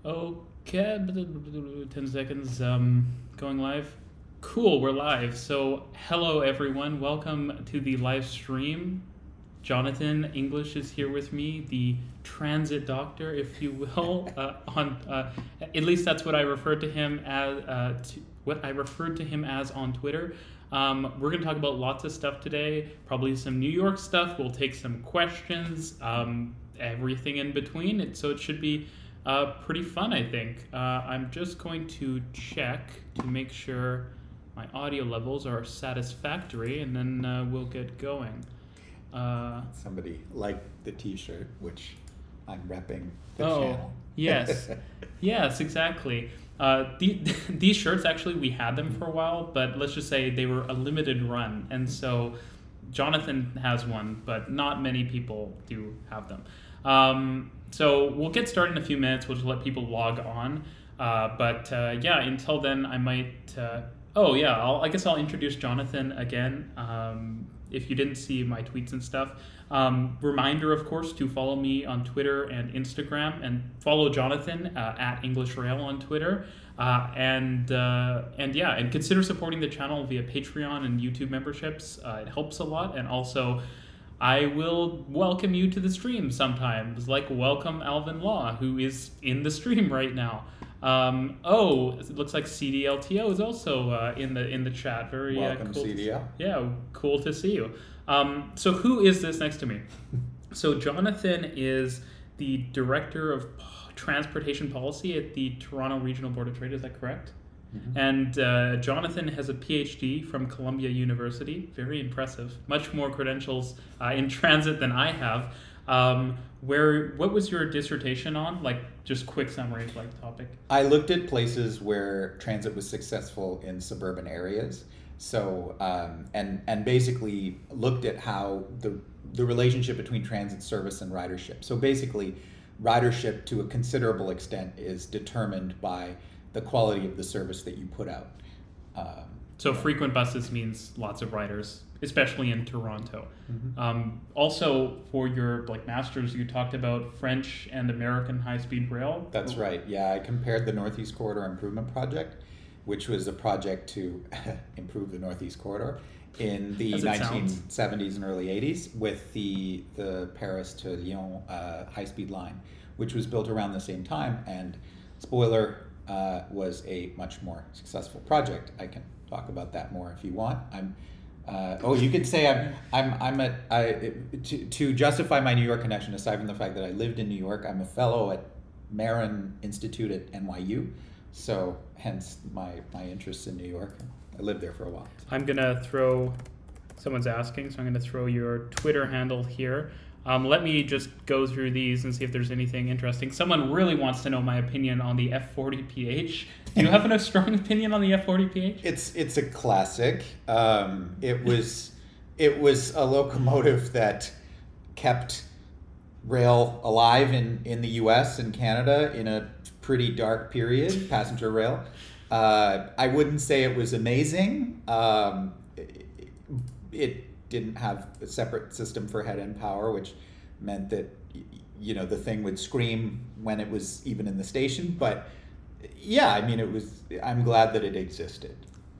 Okay, 10 seconds. Going live. Cool, we're live. So, hello everyone. Welcome to the live stream. Jonathan English is here with me, the transit doctor, if you will. At least that's what I referred to him as. On Twitter. We're going to talk about lots of stuff today. Probably some New York stuff. We'll take some questions. Everything in between. So it should be pretty fun, I think. I'm just going to check to make sure my audio levels are satisfactory, and then we'll get going. Somebody liked the T-shirt, which I'm repping the channel. Yes. Yes, exactly. These shirts, actually, we had them for a while, but let's just say they were a limited run. And so Jonathan has one, but not many people do have them. So we'll get started in a few minutes. We'll just let people log on. Yeah, until then, I might... I guess I'll introduce Jonathan again. If you didn't see my tweets and stuff. Reminder, of course, to follow me on Twitter and Instagram, and follow Jonathan at EnglishRail on Twitter. And consider supporting the channel via Patreon and YouTube memberships. It helps a lot. And also, I will welcome you to the stream sometimes, like welcome Alvin Law, who is in the stream right now. It looks like CDLTO is also in the chat. Very welcome, cool. CDL. Yeah, cool to see you. So who is this next to me? So Jonathan is the Director of Transportation Policy at the Toronto Regional Board of Trade. Is that correct? Mm-hmm. And Jonathan has a PhD from Columbia University. Very impressive. Much more credentials in transit than I have. What was your dissertation on? Like, just quick summary of topic. I looked at places where transit was successful in suburban areas. So, and basically looked at how the relationship between transit service and ridership. So basically, ridership to a considerable extent is determined by the quality of the service that you put out. So frequent buses means lots of riders, especially in Toronto. Mm-hmm. Also, for your master's, you talked about French and American high-speed rail. That's right. Yeah, I compared the Northeast Corridor Improvement Project, which was a project to improve the Northeast Corridor in the 1970s and early 80s, with the Paris to Lyon high-speed line, which was built around the same time. And spoiler, was a much more successful project. I can talk about that more if you want. You could say to justify my New York connection, aside from the fact that I lived in New York, I'm a fellow at Marin Institute at NYU, so hence my interest in New York. I lived there for a while. I'm gonna throw, someone's asking, so I'm gonna throw your Twitter handle here. Let me just go through these and see if there's anything interesting. Someone really wants to know my opinion on the F40 Ph. Do you have a strong opinion on the F40 Ph? It's a classic. It was a locomotive that kept rail alive in the U.S. and Canada in a pretty dark period, passenger rail. I wouldn't say it was amazing. It didn't have a separate system for head-end power, which meant that the thing would scream when it was even in the station. But yeah, I mean, I'm glad that it existed.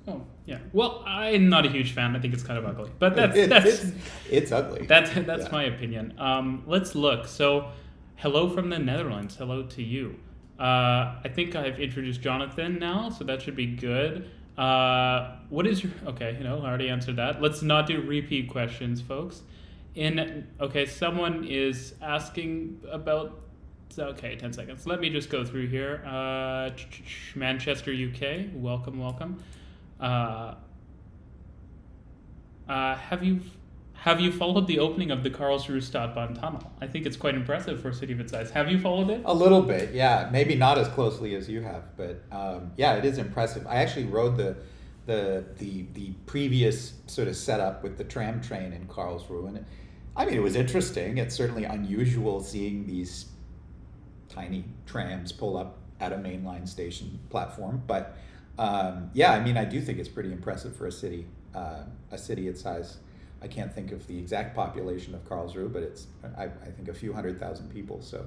Oh yeah. Well, I'm not a huge fan. I think it's kind of ugly, but it's ugly. That's my opinion. Let's look. So, hello from the Netherlands. Hello to you. I think I've introduced Jonathan now, so that should be good. What is your... Okay, I already answered that. Let's not do repeat questions, folks. Someone is asking about... Okay, 10 seconds. Let me just go through here. Manchester, UK. Welcome. Have you followed the opening of the Karlsruhe Stadtbahn tunnel? I think it's quite impressive for a city of its size. Have you followed it? A little bit, yeah. Maybe not as closely as you have, but yeah, it is impressive. I actually rode the previous sort of setup with the tram train in Karlsruhe, and it was interesting. It's certainly unusual seeing these tiny trams pull up at a mainline station platform, but I do think it's pretty impressive for a city its size. I can't think of the exact population of Karlsruhe, but it's I think a few 100,000 people. So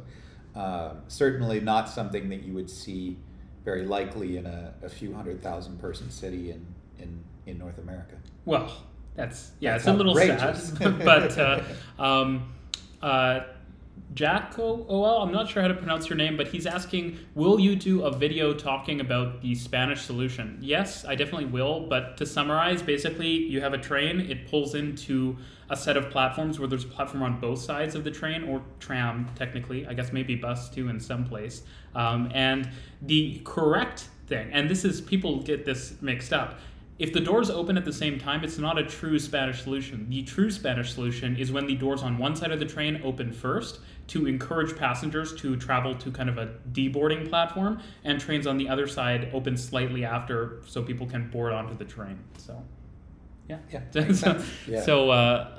Certainly not something that you would see very likely in a few 100,000 person city in North America. Well, it's a little sad, but Jack I'm not sure how to pronounce your name, but he's asking, will you do a video talking about the Spanish solution? Yes, I definitely will, but to summarize, basically you have a train, it pulls into a set of platforms where there's a platform on both sides of the train, or tram technically, I guess maybe bus too in some place, and the correct thing, and this is, people get this mixed up, if the doors open at the same time, it's not a true Spanish solution. The true Spanish solution is when the doors on one side of the train open first to encourage passengers to travel to kind of a deboarding platform, and trains on the other side open slightly after so people can board onto the train. So, yeah. So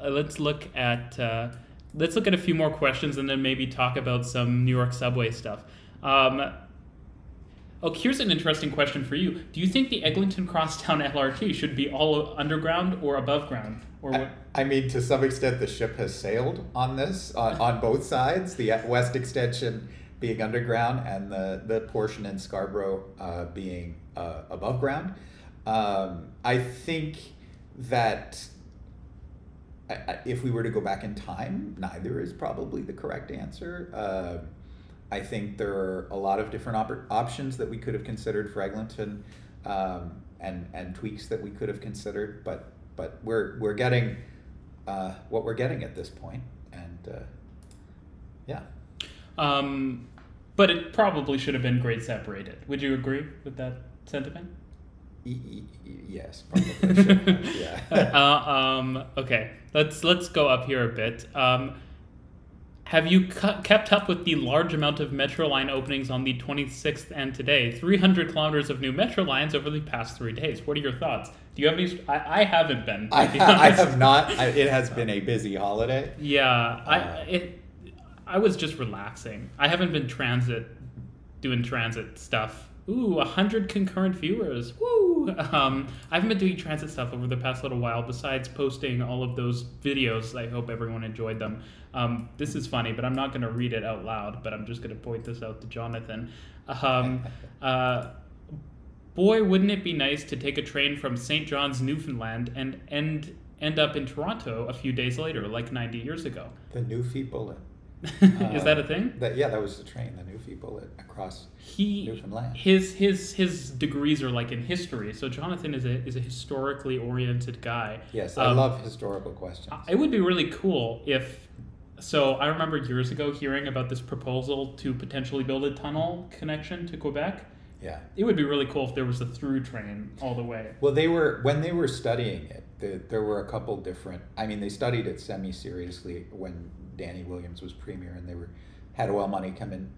let's look at a few more questions and then maybe talk about some New York subway stuff. Here's an interesting question for you. Do you think the Eglinton Crosstown LRT should be all underground or above ground? Or what? I mean, to some extent, the ship has sailed on this, on both sides, the west extension being underground and the portion in Scarborough being above ground. I think that if we were to go back in time, neither is probably the correct answer. I think there are a lot of different options that we could have considered for Eglinton, and tweaks that we could have considered, but we're getting what we're getting at this point, and yeah. But it probably should have been grade separated. Would you agree with that sentiment? Yes, probably should have, yeah. Okay, let's go up here a bit. Have you kept up with the large amount of Metroline openings on the 26th and today? 300 kilometers of new Metro lines over the past 3 days. What are your thoughts? Do you have any? I haven't been. I have not. It has been a busy holiday. Yeah, I was just relaxing. I haven't been doing transit stuff. Ooh, 100 concurrent viewers. Woo! I haven't been doing transit stuff over the past little while, besides posting all of those videos. I hope everyone enjoyed them. This is funny, but I'm not going to read it out loud, but I'm just going to point this out to Jonathan. Boy, wouldn't it be nice to take a train from St. John's, Newfoundland, and end up in Toronto a few days later, like 90 years ago. The Newfie Bullet. Is that a thing? That was the train, the Newfie Bullet across Newfoundland. His degrees are like in history, so Jonathan is a historically oriented guy. Yes, I love historical questions. It would be really cool if. So I remember years ago hearing about this proposal to potentially build a tunnel connection to Quebec. Yeah, it would be really cool if there was a through train all the way. Well, when they were studying it, there were a couple different. I mean, they studied it semi-seriously when Danny Williams was premier, and they had oil money coming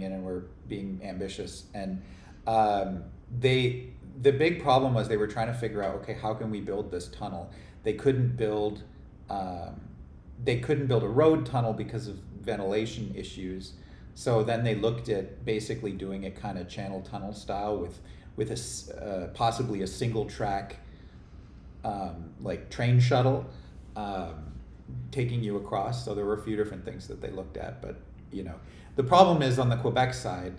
in and were being ambitious. And the big problem was they were trying to figure out, okay, how can we build this tunnel? They couldn't build a road tunnel because of ventilation issues. So then they looked at basically doing it kind of channel tunnel style with a possibly a single track like train shuttle taking you across. So there were a few different things that they looked at, but the problem is on the Quebec side,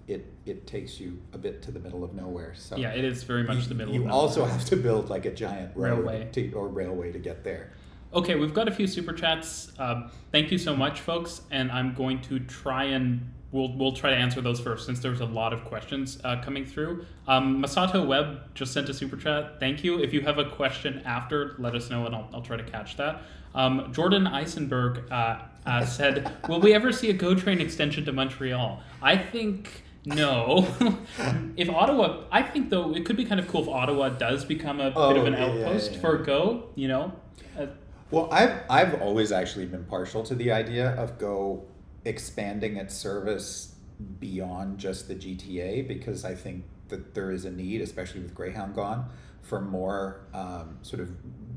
it takes you a bit to the middle of nowhere. So yeah, it is very much the middle of nowhere. You also have to build like a giant railway to get there. Okay, we've got a few super chats. Thank you so much, folks. And I'm going to try and we'll try to answer those first, since there's a lot of questions coming through. Masato Webb just sent a super chat. Thank you. If you have a question after, let us know and I'll try to catch that. Jordan Eisenberg said, "Will we ever see a GO train extension to Montreal?" I think no. If Ottawa, I think though it could be kind of cool if Ottawa does become a bit of an outpost for GO. Well, I've always actually been partial to the idea of GO expanding its service beyond just the GTA, because I think that there is a need, especially with Greyhound gone, for more sort of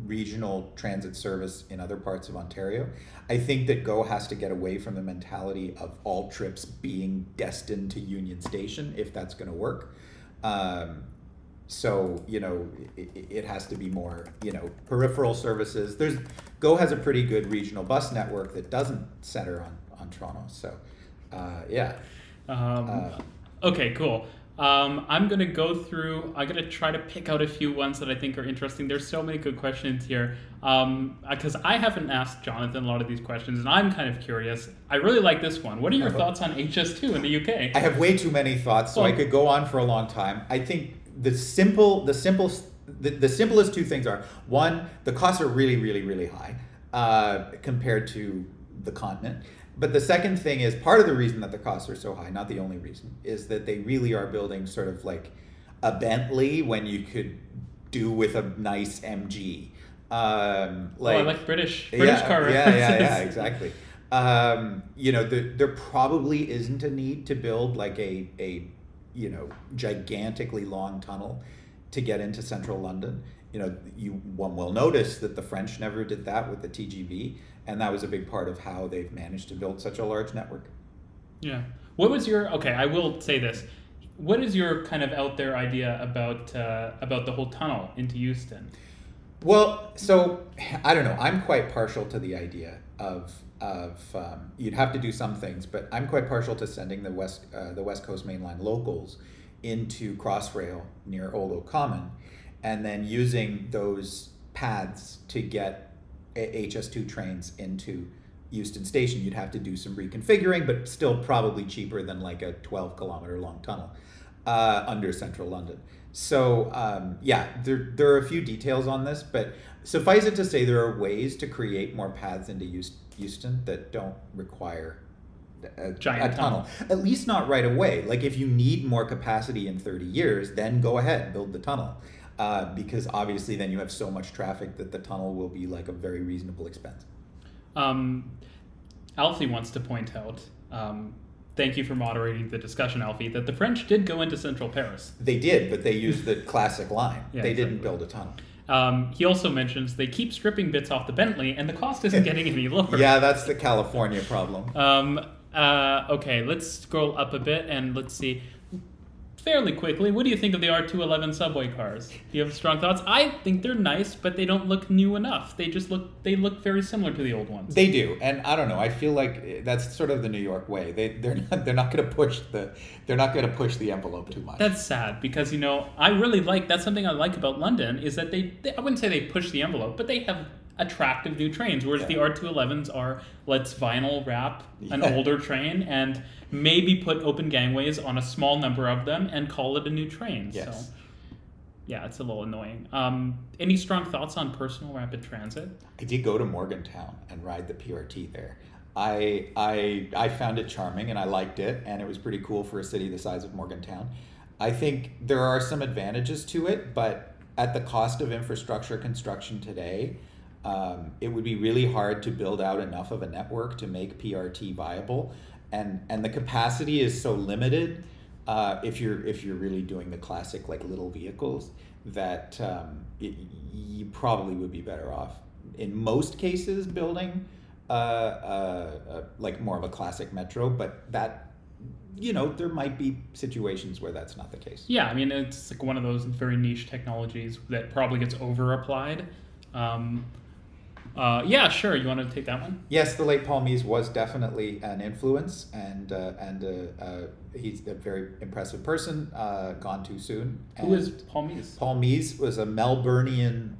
regional transit service in other parts of Ontario. I think that GO has to get away from the mentality of all trips being destined to Union Station, if that's going to work. So, it has to be more, peripheral services. GO has a pretty good regional bus network that doesn't center on Toronto. So Yeah. Okay, cool. I'm going to go through, I'm going to try to pick out a few ones that I think are interesting. There's so many good questions here. Because I haven't asked Jonathan a lot of these questions, and I'm kind of curious. I really like this one. What are your thoughts on HS2 in the UK? I have way too many thoughts, so I could go on for a long time. I think the simplest two things are, one, the costs are really, really, really high compared to the continent. But the second thing is, part of the reason that the costs are so high, not the only reason, is that they really are building sort of like a Bentley when you could do with a nice MG. I like British car references. Yeah, exactly. There probably isn't a need to build like a gigantically long tunnel to get into central London. One will notice that the French never did that with the TGV, and that was a big part of how they've managed to build such a large network. Yeah. What was I will say this. What is your kind of out there idea about the whole tunnel into Euston? Well, so I don't know. I'm quite partial to the idea of you'd have to do some things, but I'm quite partial to sending the West Coast Main Line locals into Crossrail near Old Oak Common, and then using those paths to get HS2 trains into Euston Station. You'd have to do some reconfiguring, but still probably cheaper than like a 12-kilometer long tunnel under central London. So there are a few details on this, but suffice it to say there are ways to create more paths into Euston that don't require a tunnel. At least not right away. Like if you need more capacity in 30 years, then go ahead, build the tunnel. Because obviously then you have so much traffic that the tunnel will be like a very reasonable expense. Alfie wants to point out, thank you for moderating the discussion, Alfie, that the French did go into central Paris. They did, but they used the classic line. Yeah, they didn't build a tunnel. He also mentions they keep stripping bits off the Bentley, and the cost isn't getting any lower. Yeah, that's the California problem. Okay, let's scroll up a bit and let's see. Fairly quickly, what do you think of the R211 subway cars? Do you have strong thoughts? I think they're nice, but they don't look new enough. They look very similar to the old ones. They do, and I don't know. I feel like that's sort of the New York way. They're not going to push the envelope too much. That's sad because that's something I like about London is that they I wouldn't say they push the envelope, but they have attractive new trains, whereas the R211s are let's vinyl wrap an older train and maybe put open gangways on a small number of them and call it a new train. Yes. So yeah, it's a little annoying. Any strong thoughts on personal rapid transit? I did go to Morgantown and ride the PRT there. I found it charming and I liked it, and it was pretty cool for a city the size of Morgantown. I think there are some advantages to it, but at the cost of infrastructure construction today, it would be really hard to build out enough of a network to make PRT viable, and the capacity is so limited if you're really doing the classic like little vehicles that you probably would be better off in most cases building like more of a classic metro, but that there might be situations where that's not the case. Yeah, I mean it's like one of those very niche technologies that probably gets over applied. Yeah, sure. You want to take that one? Yes, the late Paul Mees was definitely an influence, and he's a very impressive person. Gone too soon. Who is Paul Mees? Paul Mees was a Melburnian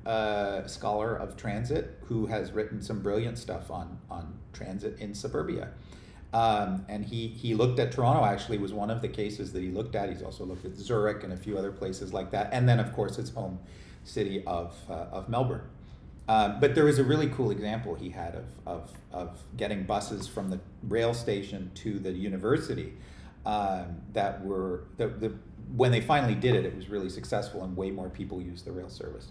scholar of transit who has written some brilliant stuff on transit in suburbia. And he looked at Toronto. Actually, was one of the cases that he looked at. He's also looked at Zurich and a few other places like that, and then of course his home city of Melbourne. But there was a really cool example he had of getting buses from the rail station to the university that were, when they finally did it, it was really successful and way more people used the rail service.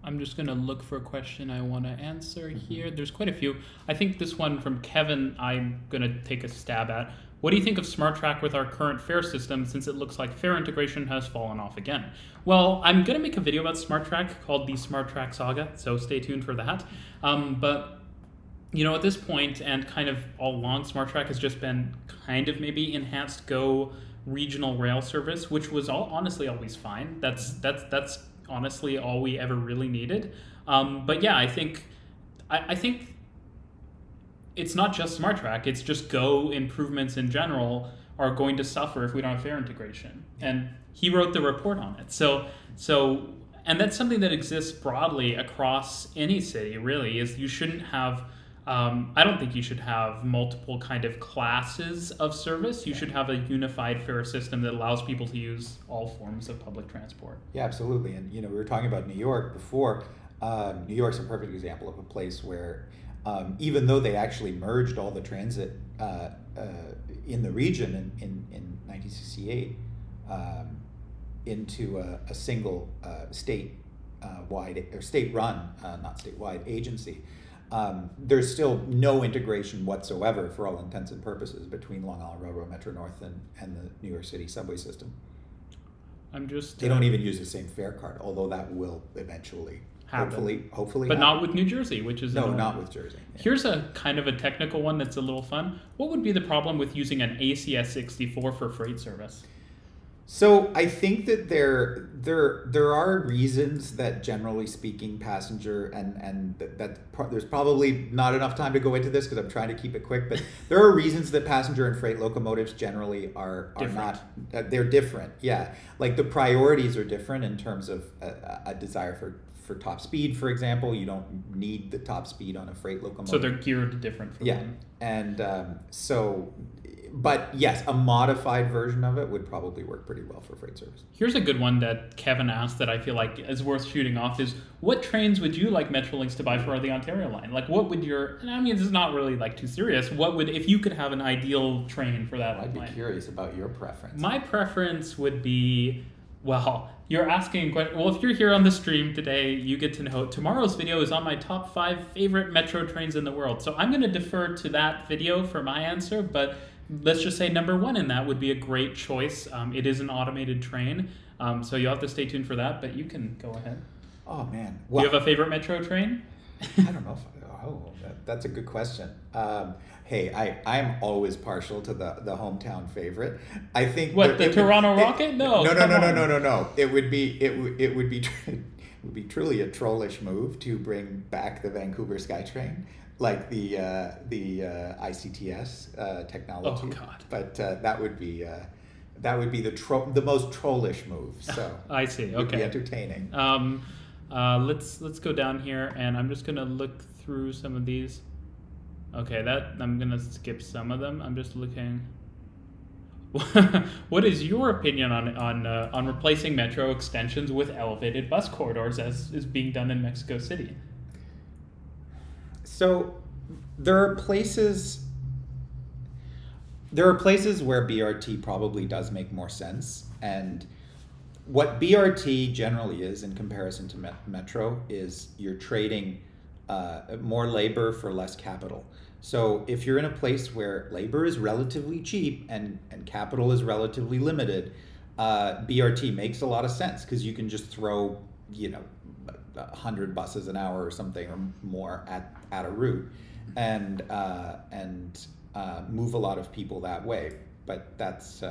I'm just going to look for a question I want to answer here. There's quite a few. I think this one from Kevin I'm going to take a stab at. What do you think of SmartTrack with our current fare system, since it looks like fare integration has fallen off again? Well, I'm going to make a video about SmartTrack called the SmartTrack Saga, so stay tuned for that. But, at this point, and kind of all along, SmartTrack has just been kind of maybe enhanced GO regional rail service, which was honestly always fine. That's honestly all we ever really needed. But yeah, I think it's not just Smart Track, it's just Go improvements in general are going to suffer if we don't have fare integration. And he wrote the report on it. And that's something that exists broadly across any city, really, is you shouldn't have, I don't think you should have multiple kind of classes of service. You should have a unified fare system that allows people to use all forms of public transport. Yeah, absolutely. And, we were talking about New York before. New York's a perfect example of a place where even though they actually merged all the transit in the region in 1968 into a single state-wide or state-run, not statewide, agency. There's still no integration whatsoever, for all intents and purposes, between Long Island Railroad, Metro North, and the New York City subway system. They don't even use the same fare card, although that will eventually happen. Hopefully but happen. Not with New Jersey, which is not with Jersey. Yeah. Here's a kind of a technical one that's a little fun. What would be the problem with using an ACS 64 for freight service? So I think that there are reasons that, generally speaking, passenger and there's probably not enough time to go into this because I'm trying to keep it quick, but there are reasons that passenger and freight locomotives generally are not, they're different. Yeah, like the priorities are different in terms of a desire for top speed, for example. You don't need the top speed on a freight locomotive. So they're geared different for them. And but yes, a modified version of it would probably work pretty well for freight service. Here's a good one that Kevin asked that I feel like is worth shooting off is, what trains would you like Metrolinx to buy for the Ontario line? Like, what would and I mean, this is not really like too serious. What would, if you could have an ideal train for that line? I'd be curious about your preference. My preference would be, well, you're asking, well, if you're here on the stream today, you get to know tomorrow's video is on my top 5 favorite metro trains in the world. So I'm going to defer to that video for my answer, but let's just say number 1 in that would be a great choice. It is an automated train, so you'll have to stay tuned for that, but you can go ahead. Oh, man. Well, do you have a favorite metro train? I don't know. That's a good question. Hey, I'm always partial to the hometown favorite. I think the Toronto Rocket? No. No. It would be truly a trollish move to bring back the Vancouver SkyTrain, like the ICTS technology. Oh God! But that would be the most trollish move. So I see. Okay. It would be entertaining. Let's go down here, and I'm just gonna look through some of these. Okay, I'm gonna skip some of them. I'm just looking. What is your opinion on replacing metro extensions with elevated bus corridors, as is being done in Mexico City? So there are places where BRT probably does make more sense, and what BRT generally is in comparison to Metro is you're trading more labor for less capital. So if you're in a place where labor is relatively cheap and capital is relatively limited, BRT makes a lot of sense because you can just throw 100 buses an hour or something or more at a route and move a lot of people that way. But that's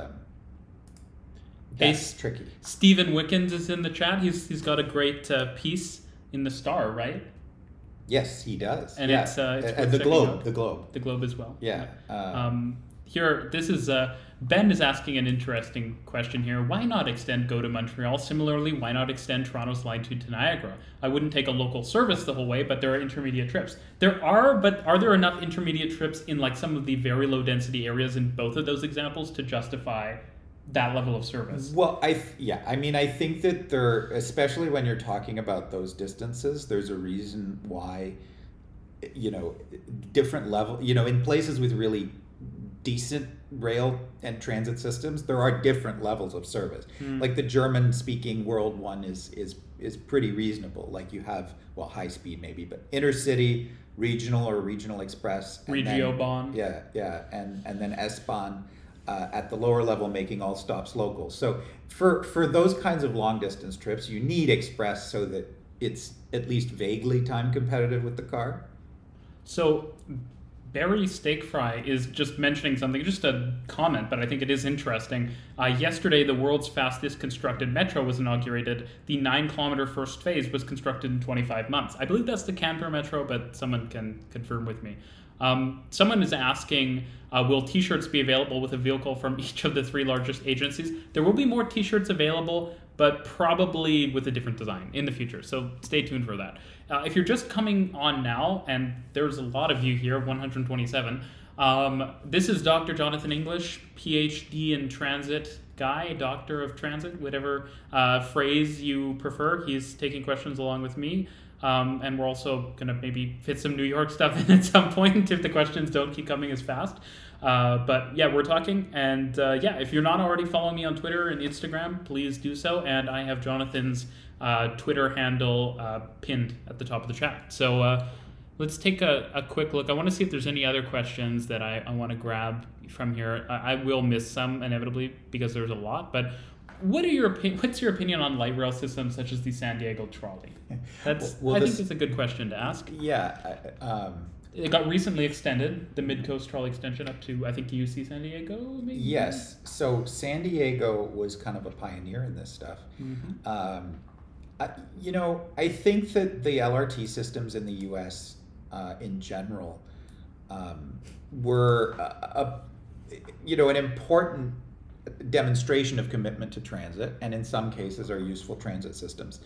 tricky. Stephen Wickens is in the chat. He's got a great piece in the Star, right? Yes, he does. And it's the Globe. The Globe as well. Yeah. Here, this is Ben is asking an interesting question here. Why not extend Go to Montreal? Similarly, why not extend Toronto's line to Niagara? I wouldn't take a local service the whole way, but there are intermediate trips. There are, but are there enough intermediate trips in like some of the very low density areas in both of those examples to justify that level of service? Well, I think that there, especially when you're talking about those distances, there's a reason why, different level, in places with really decent rail and transit systems, there are different levels of service. Like the German-speaking World one is pretty reasonable. Like you have, high speed maybe, but intercity, regional or regional express, Regiobahn. And then S-Bahn. At the lower level, making all stops local. So for those kinds of long distance trips, you need express so that it's at least vaguely time competitive with the car. So Barry Steak Fry is just mentioning something, just a comment, but I think it is interesting. Yesterday, the world's fastest constructed metro was inaugurated. The 9-kilometer first phase was constructed in 25 months. I believe that's the Canberra Metro, but someone can confirm with me. Someone is asking, will t-shirts be available with a vehicle from each of the 3 largest agencies? There will be more t-shirts available, but probably with a different design in the future. So stay tuned for that. If you're just coming on now, and there's a lot of you here, 127, this is Dr. Jonathan English, PhD in transit guy, doctor of transit, whatever phrase you prefer. He's taking questions along with me. And we're also going to maybe fit some New York stuff in at some point if the questions don't keep coming as fast. But yeah, we're talking. And yeah, if you're not already following me on Twitter and Instagram, please do so. And I have Jonathan's Twitter handle pinned at the top of the chat. So let's take a quick look. I want to see if there's any other questions that I want to grab from here. I will miss some inevitably because there's a lot. But what's your opinion on light rail systems such as the San Diego trolley? I think that's a good question to ask. Yeah. It got recently extended, the Mid-Coast trolley extension up to, I think, UC San Diego, maybe? Yes. So San Diego was kind of a pioneer in this stuff. Mm-hmm. I think that the LRT systems in the U.S. In general were, an important demonstration of commitment to transit, and in some cases are useful transit systems.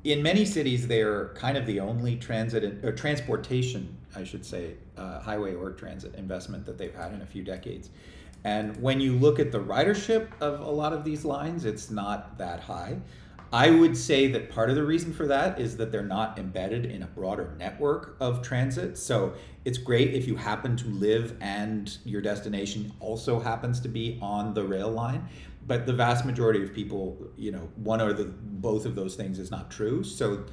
In many cities, they're kind of the only transportation, I should say, highway or transit investment that they've had in a few decades. And when you look at the ridership of a lot of these lines, it's not that high. I would say that part of the reason for that is that they're not embedded in a broader network of transit. So it's great if you happen to live and your destination also happens to be on the rail line. But the vast majority of people, one or both of those things is not true. So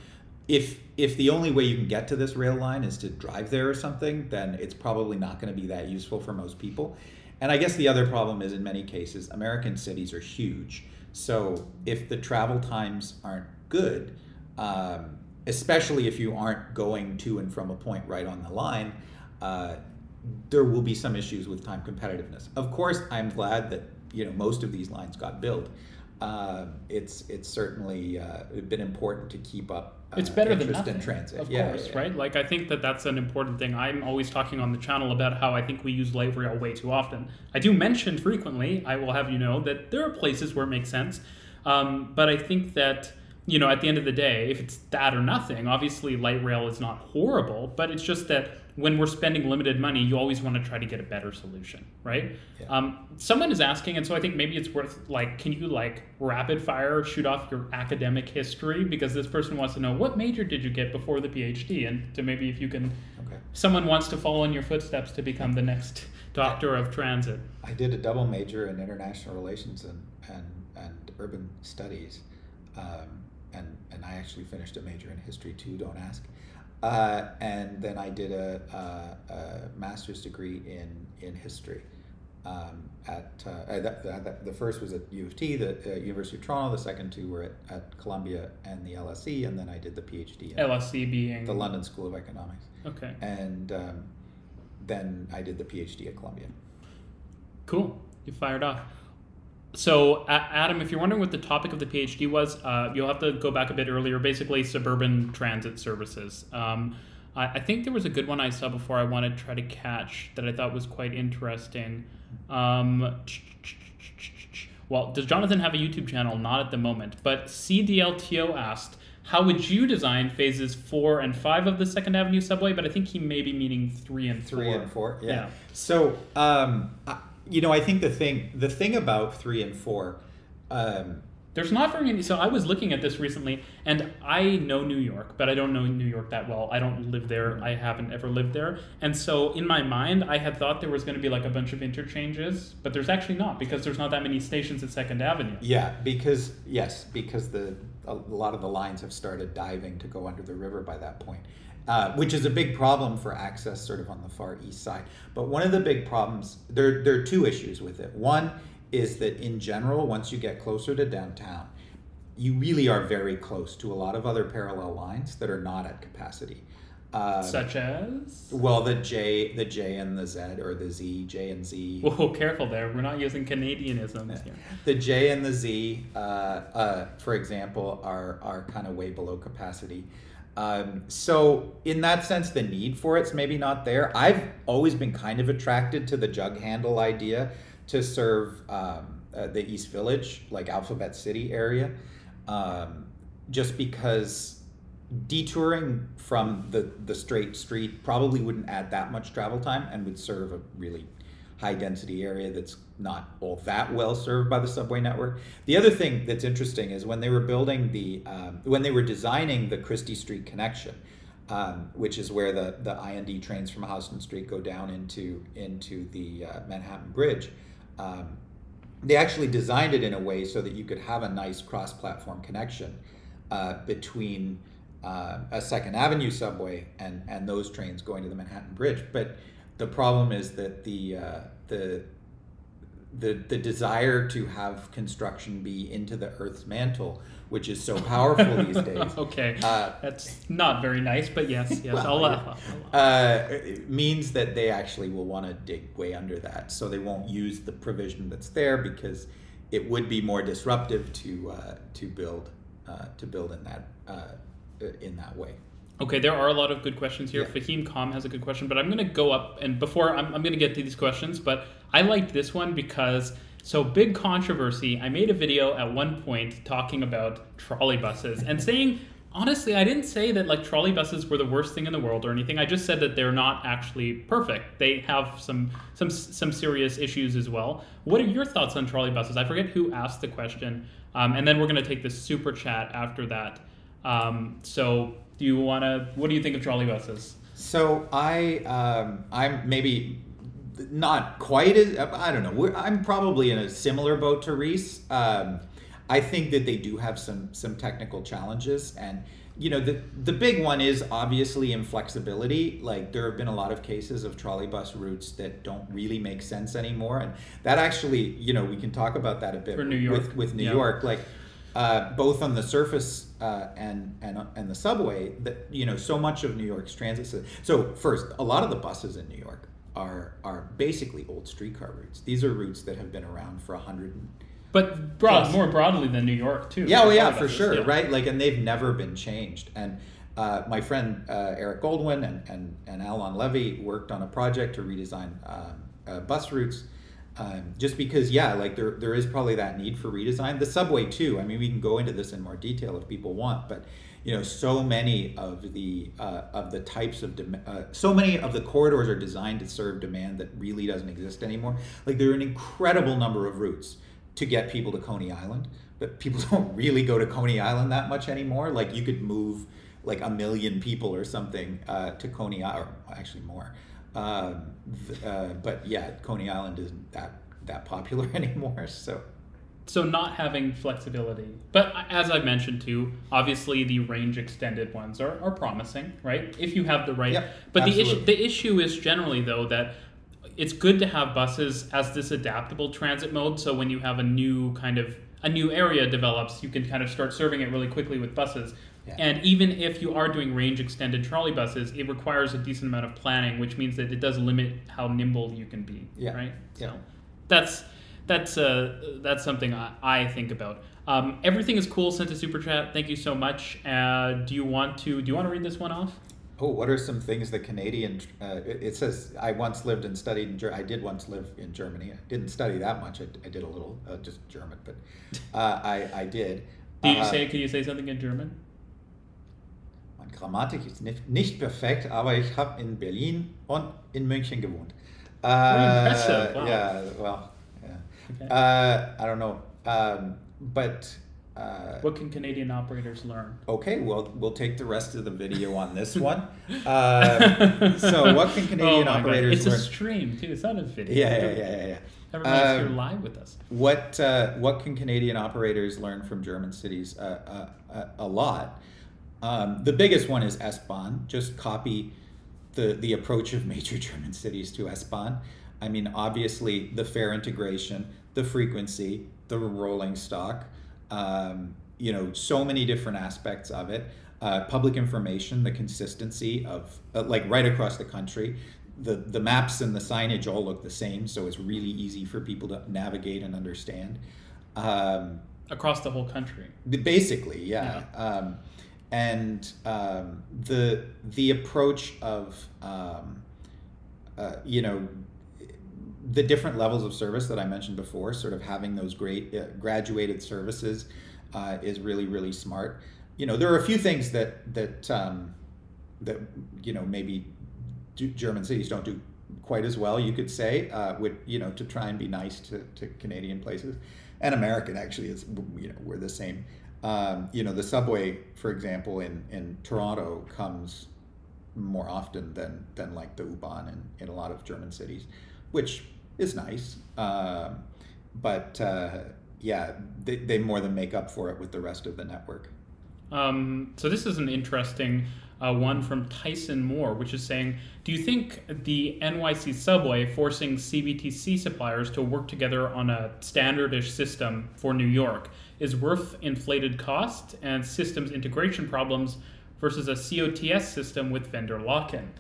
if the only way you can get to this rail line is to drive there or something, then it's probably not going to be that useful for most people. And I guess the other problem is, in many cases, American cities are huge. So if the travel times aren't good, especially if you aren't going to and from a point right on the line, there will be some issues with time competitiveness. Of course, I'm glad that most of these lines got built. It's certainly been important to keep up it's better than interest nothing, in transit. Of course, right? Like, I think that's an important thing. I'm always talking on the channel about how I think we use light rail way too often. I do mention frequently, I will have you know, that there are places where it makes sense. But I think that, at the end of the day, if it's that or nothing, obviously light rail is not horrible, but it's just that when we're spending limited money, you always want to try to get a better solution, right? Yeah. Someone is asking, and so I think maybe it's worth, can you rapid fire shoot off your academic history? Because this person wants to know, what major did you get before the PhD? And to maybe if you can, someone wants to follow in your footsteps to become the next doctor of transit. I did a double major in international relations and urban studies. And I actually finished a major in history too, don't ask. And then I did a master's degree in history. The first was at U of T, the University of Toronto. The second two were at Columbia and the LSE, and then I did the PhD. LSE being? The London School of Economics. Okay. And then I did the PhD at Columbia. Cool. You fired off. So, Adam, if you're wondering what the topic of the PhD was, you'll have to go back a bit earlier. Basically, suburban transit services. I think there was a good one I saw before I wanted to try to catch that I thought was quite interesting. Well, does Jonathan have a YouTube channel? Not at the moment. But CDLTO asked, how would you design phases 4 and 5 of the 2nd Avenue subway? But I think he may be meaning 3 and 4. 3 and 4, yeah. So, I think the thing about 3 and 4, there's not very many. So I was looking at this recently, and I know New York, but I don't know New York that well. I don't live there. I haven't ever lived there. And so in my mind, I had thought there was going to be a bunch of interchanges, but there's actually not, because there's not that many stations at 2nd Avenue. Yeah, because a lot of the lines have started diving to go under the river by that point. Which is a big problem for access sort of on the far east side. But one of the big problems, there are two issues with it. One is that in general, once you get closer to downtown, you really are very close to a lot of other parallel lines that are not at capacity. Such as? Well, the J and the Z, or the Z, J and Z. Whoa, careful there. We're not using Canadianisms here. The J and the Z, for example, are kind of way below capacity. So in that sense, the need for it's maybe not there. I've always been kind of attracted to the jug handle idea to serve the East Village, like Alphabet City area, just because detouring from the straight street probably wouldn't add that much travel time and would serve a really high density area that's not all that well served by the subway network. The other thing that's interesting is when they were building when they were designing the Christie Street connection, which is where the IND trains from Houston Street go down into the Manhattan Bridge, they actually designed it in a way so that you could have a nice cross-platform connection between a Second Avenue subway and those trains going to the Manhattan Bridge. But the problem is that the desire to have construction be into the Earth's mantle, which is so powerful these days. Okay, that's not very nice, but yes, well, I'll laugh. It means that they actually will want to dig way under that, so they won't use the provision that's there because it would be more disruptive to build in that way. Okay, there are a lot of good questions here. Yeah. Fahim Khan has a good question, but I'm going to go up, and before I'm going to get to these questions, but I liked this one because, so big controversy. I made a video at one point talking about trolley buses and saying, honestly, I didn't say that like trolley buses were the worst thing in the world or anything. I just said that they're not actually perfect. They have some serious issues as well. What are your thoughts on trolley buses? I forget who asked the question, and then we're going to take the super chat after that. So do you want to, what do you think of trolley buses? So I'm maybe not quite as, I don't know, I'm probably in a similar boat to Reece. I think that they do have some technical challenges, and you know the big one is obviously inflexibility. Like there have been a lot of cases of trolley bus routes that don't really make sense anymore, and that actually, you know, we can talk about that a bit for New York. with New York, like both on the surface and the subway. That, you know, so much of New York's transit. So first, a lot of the buses in New York are basically old streetcar routes. These are routes that have been around for 100. But more broadly than New York too. Yeah, well, yeah, for sure, right? Like, and they've never been changed. And my friend Eric Goldwyn and Alon Levy worked on a project to redesign bus routes, just because, yeah, like there is probably that need for redesign. The subway too. I mean, we can go into this in more detail if people want, but you know, so many of the types of so many of the corridors are designed to serve demand that really doesn't exist anymore. Like there are an incredible number of routes to get people to Coney Island, but people don't really go to Coney Island that much anymore. Like you could move like 1 million people or something to Coney Island, or actually more. But yeah, Coney Island isn't that popular anymore. So not having flexibility. But as I mentioned too, obviously the range extended ones are promising, right? If you have the right. Yep, but absolutely. the issue is generally though that it's good to have buses as this adaptable transit mode. So when you have a new area develops, you can kind of start serving it really quickly with buses. Yeah. And even if you are doing range extended trolley buses, it requires a decent amount of planning, which means that it does limit how nimble you can be. Yeah. Right. Yeah. So that's something I think about. Everything is cool. Sent a super chat. Thank you so much. Do you want to read this one off? Oh, what are some things that Canadian? It says I once lived and studied in Germany. I did once live in Germany. I didn't study that much. I did a little, just German, but I did. Can you say something in German? Meine Grammatik ist nicht perfekt, aber ich habe in Berlin und in München gewohnt. Impressive. Wow. Yeah. Well. Yeah. Okay. I don't know. But. What can Canadian operators learn? Okay, well, we'll take the rest of the video on this one. So what can Canadian operators learn? It's a stream, too. It's not a video. Yeah. Everybody's here live with us. What can Canadian operators learn from German cities? A lot. The biggest one is S-Bahn. Just copy the approach of major German cities to S-Bahn. I mean, obviously, the fare integration, the frequency, the rolling stock, you know, so many different aspects of it. Public information, the consistency of, like right across the country. The maps and the signage all look the same, so it's really easy for people to navigate and understand. Across the whole country. Basically, yeah. and the approach of you know, the different levels of service that I mentioned before, sort of having those great graduated services is really, really smart. You know, there are a few things that you know, maybe German cities don't do quite as well, you could say, with, you know, to try and be nice to Canadian places. And American actually is, you know, we're the same. You know, the subway, for example, in Toronto comes more often than like the U-Bahn in a lot of German cities, which is nice. But yeah, they more than make up for it with the rest of the network. So this is an interesting one from Tyson Moore, which is saying, do you think the NYC subway forcing CBTC suppliers to work together on a standardish system for New York is worth inflated cost and systems integration problems versus a COTS system with vendor lock-in?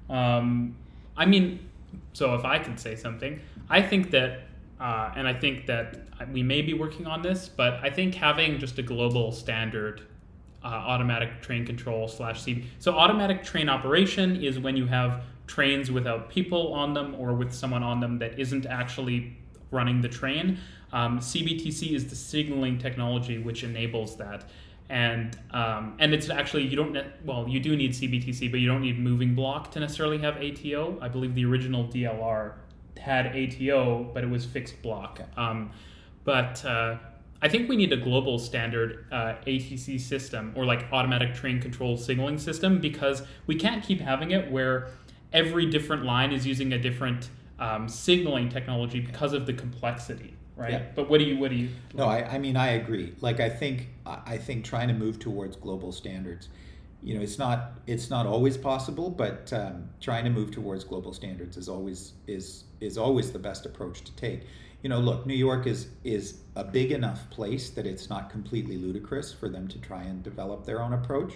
I mean, so if I can say something, I think that, and I think that we may be working on this, but I think having just a global standard automatic train control /CB. So automatic train operation is when you have trains without people on them or with someone on them that isn't actually running the train. CBTC is the signaling technology which enables that. And it's actually, you don't, well, you do need CBTC, but you don't need moving block to necessarily have ATO. I believe the original DLR had ATO, but it was fixed block. But I think we need a global standard ATC system, or like automatic train control signaling system, because we can't keep having it where every different line is using a different signaling technology because of the complexity, right? Yeah. But what do you? No, I mean, I agree. Like, I think trying to move towards global standards, you know, it's not always possible, but trying to move towards global standards is always the best approach to take. You know, look, New York is a big enough place that it's not completely ludicrous for them to try and develop their own approach.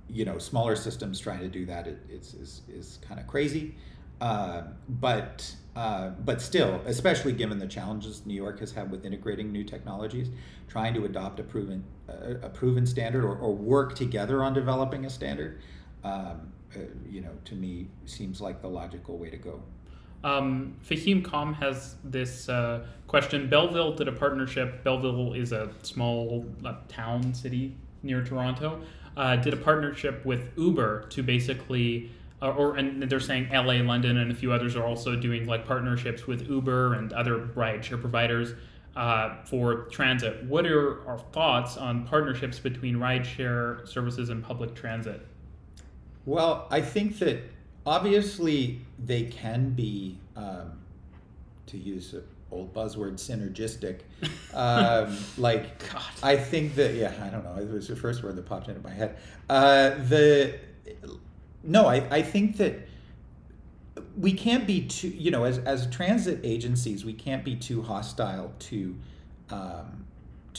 You know, smaller systems trying to do that is kind of crazy. But still, especially given the challenges New York has had with integrating new technologies, trying to adopt a proven standard or work together on developing a standard, you know, to me seems like the logical way to go. Fahim Kam has this question. Belleville did a partnership. Belleville is a small town, city near Toronto. Did a partnership with Uber to basically, and they're saying LA, London, and a few others are also doing like partnerships with Uber and other rideshare providers for transit. What are our thoughts on partnerships between rideshare services and public transit? Well, I think that obviously they can be, to use an old buzzword, synergistic. Like, God. I think that, yeah, I don't know, it was the first word that popped into my head. I think that we can't be too, you know, as transit agencies, we can't be too hostile to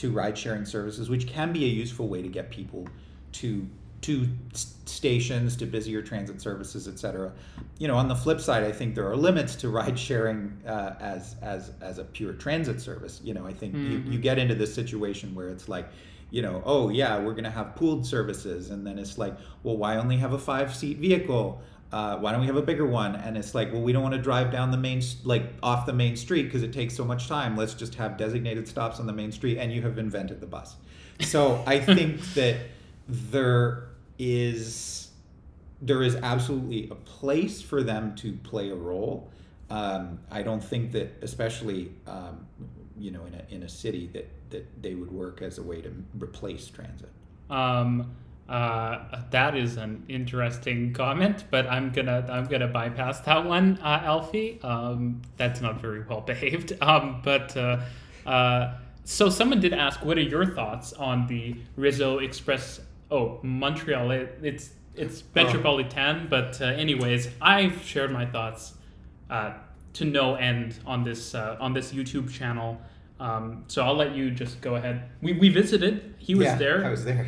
ride-sharing services, which can be a useful way to get people to stations, to busier transit services, etc. You know, on the flip side, I think there are limits to ride sharing as a pure transit service. You know, I think you get into this situation where it's like, you know, oh yeah, we're going to have pooled services, and then it's like, well, why only have a 5-seat vehicle? Why don't we have a bigger one? And it's like, well, we don't want to drive down off the main street because it takes so much time. Let's just have designated stops on the main street, and you have invented the bus. So I think that there is absolutely a place for them to play a role. I don't think that, especially you know, in a city, that they would work as a way to replace transit. That is an interesting comment, but I'm gonna bypass that one, Alfie. That's not very well behaved. So someone did ask, what are your thoughts on the Rizzo Express? Oh, Montreal. It's Metropolitan, but anyways, I've shared my thoughts to no end on this YouTube channel. So I'll let you just go ahead. We visited. He was there. I was there.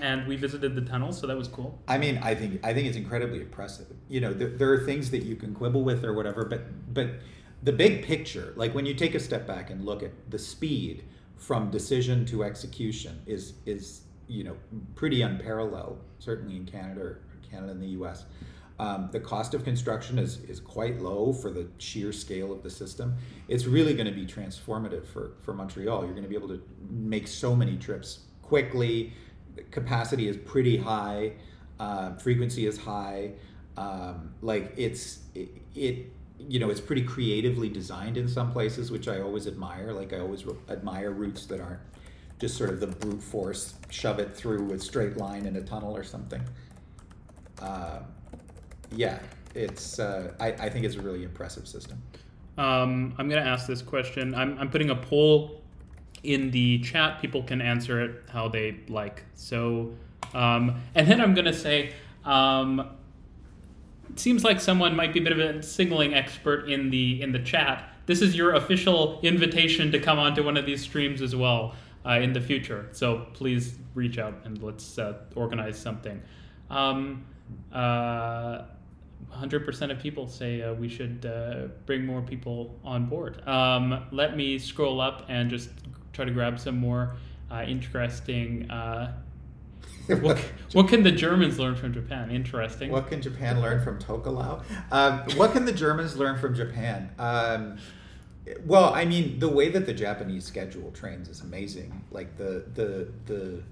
And we visited the tunnel, so that was cool. I mean, I think it's incredibly impressive. You know, there are things that you can quibble with or whatever, but the big picture, like when you take a step back and look at the speed from decision to execution, is pretty unparalleled, certainly in Canada and the U.S. The cost of construction is quite low for the sheer scale of the system. It's really going to be transformative for Montreal. You're going to be able to make so many trips quickly. Capacity is pretty high. Frequency is high. It's pretty creatively designed in some places, which I always admire. Like I always admire routes that aren't just sort of the brute force, shove it through a straight line in a tunnel or something. It's I think it's a really impressive system. I'm going to ask this question. I'm putting a poll in the chat. People can answer it how they like. So, and then I'm going to say, it seems like someone might be a bit of a signaling expert in the chat. This is your official invitation to come onto one of these streams as well in the future. So please reach out and let's organize something. 100% of people say we should bring more people on board. Let me scroll up and just try to grab some more interesting. What can the Germans learn from Japan? Interesting. What can Japan learn from Tokelau? What can the Germans learn from Japan? Well, I mean, the way that the Japanese schedule trains is amazing. Like the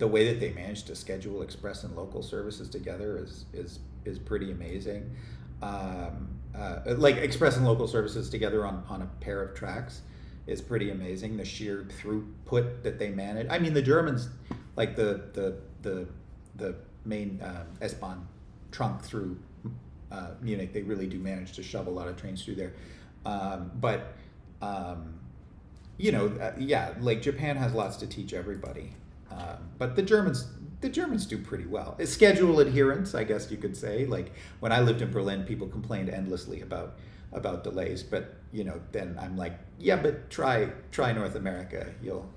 way that they manage to schedule express and local services together is pretty amazing. Like express and local services together on a pair of tracks is pretty amazing. The sheer throughput that they manage. I mean, the Germans, like the main S-Bahn trunk through Munich, they really do manage to shove a lot of trains through there. Like Japan has lots to teach everybody. But the Germans do pretty well. It's schedule adherence, I guess you could say. Like when I lived in Berlin, people complained endlessly about delays. But then I'm like, yeah, but try North America. You'll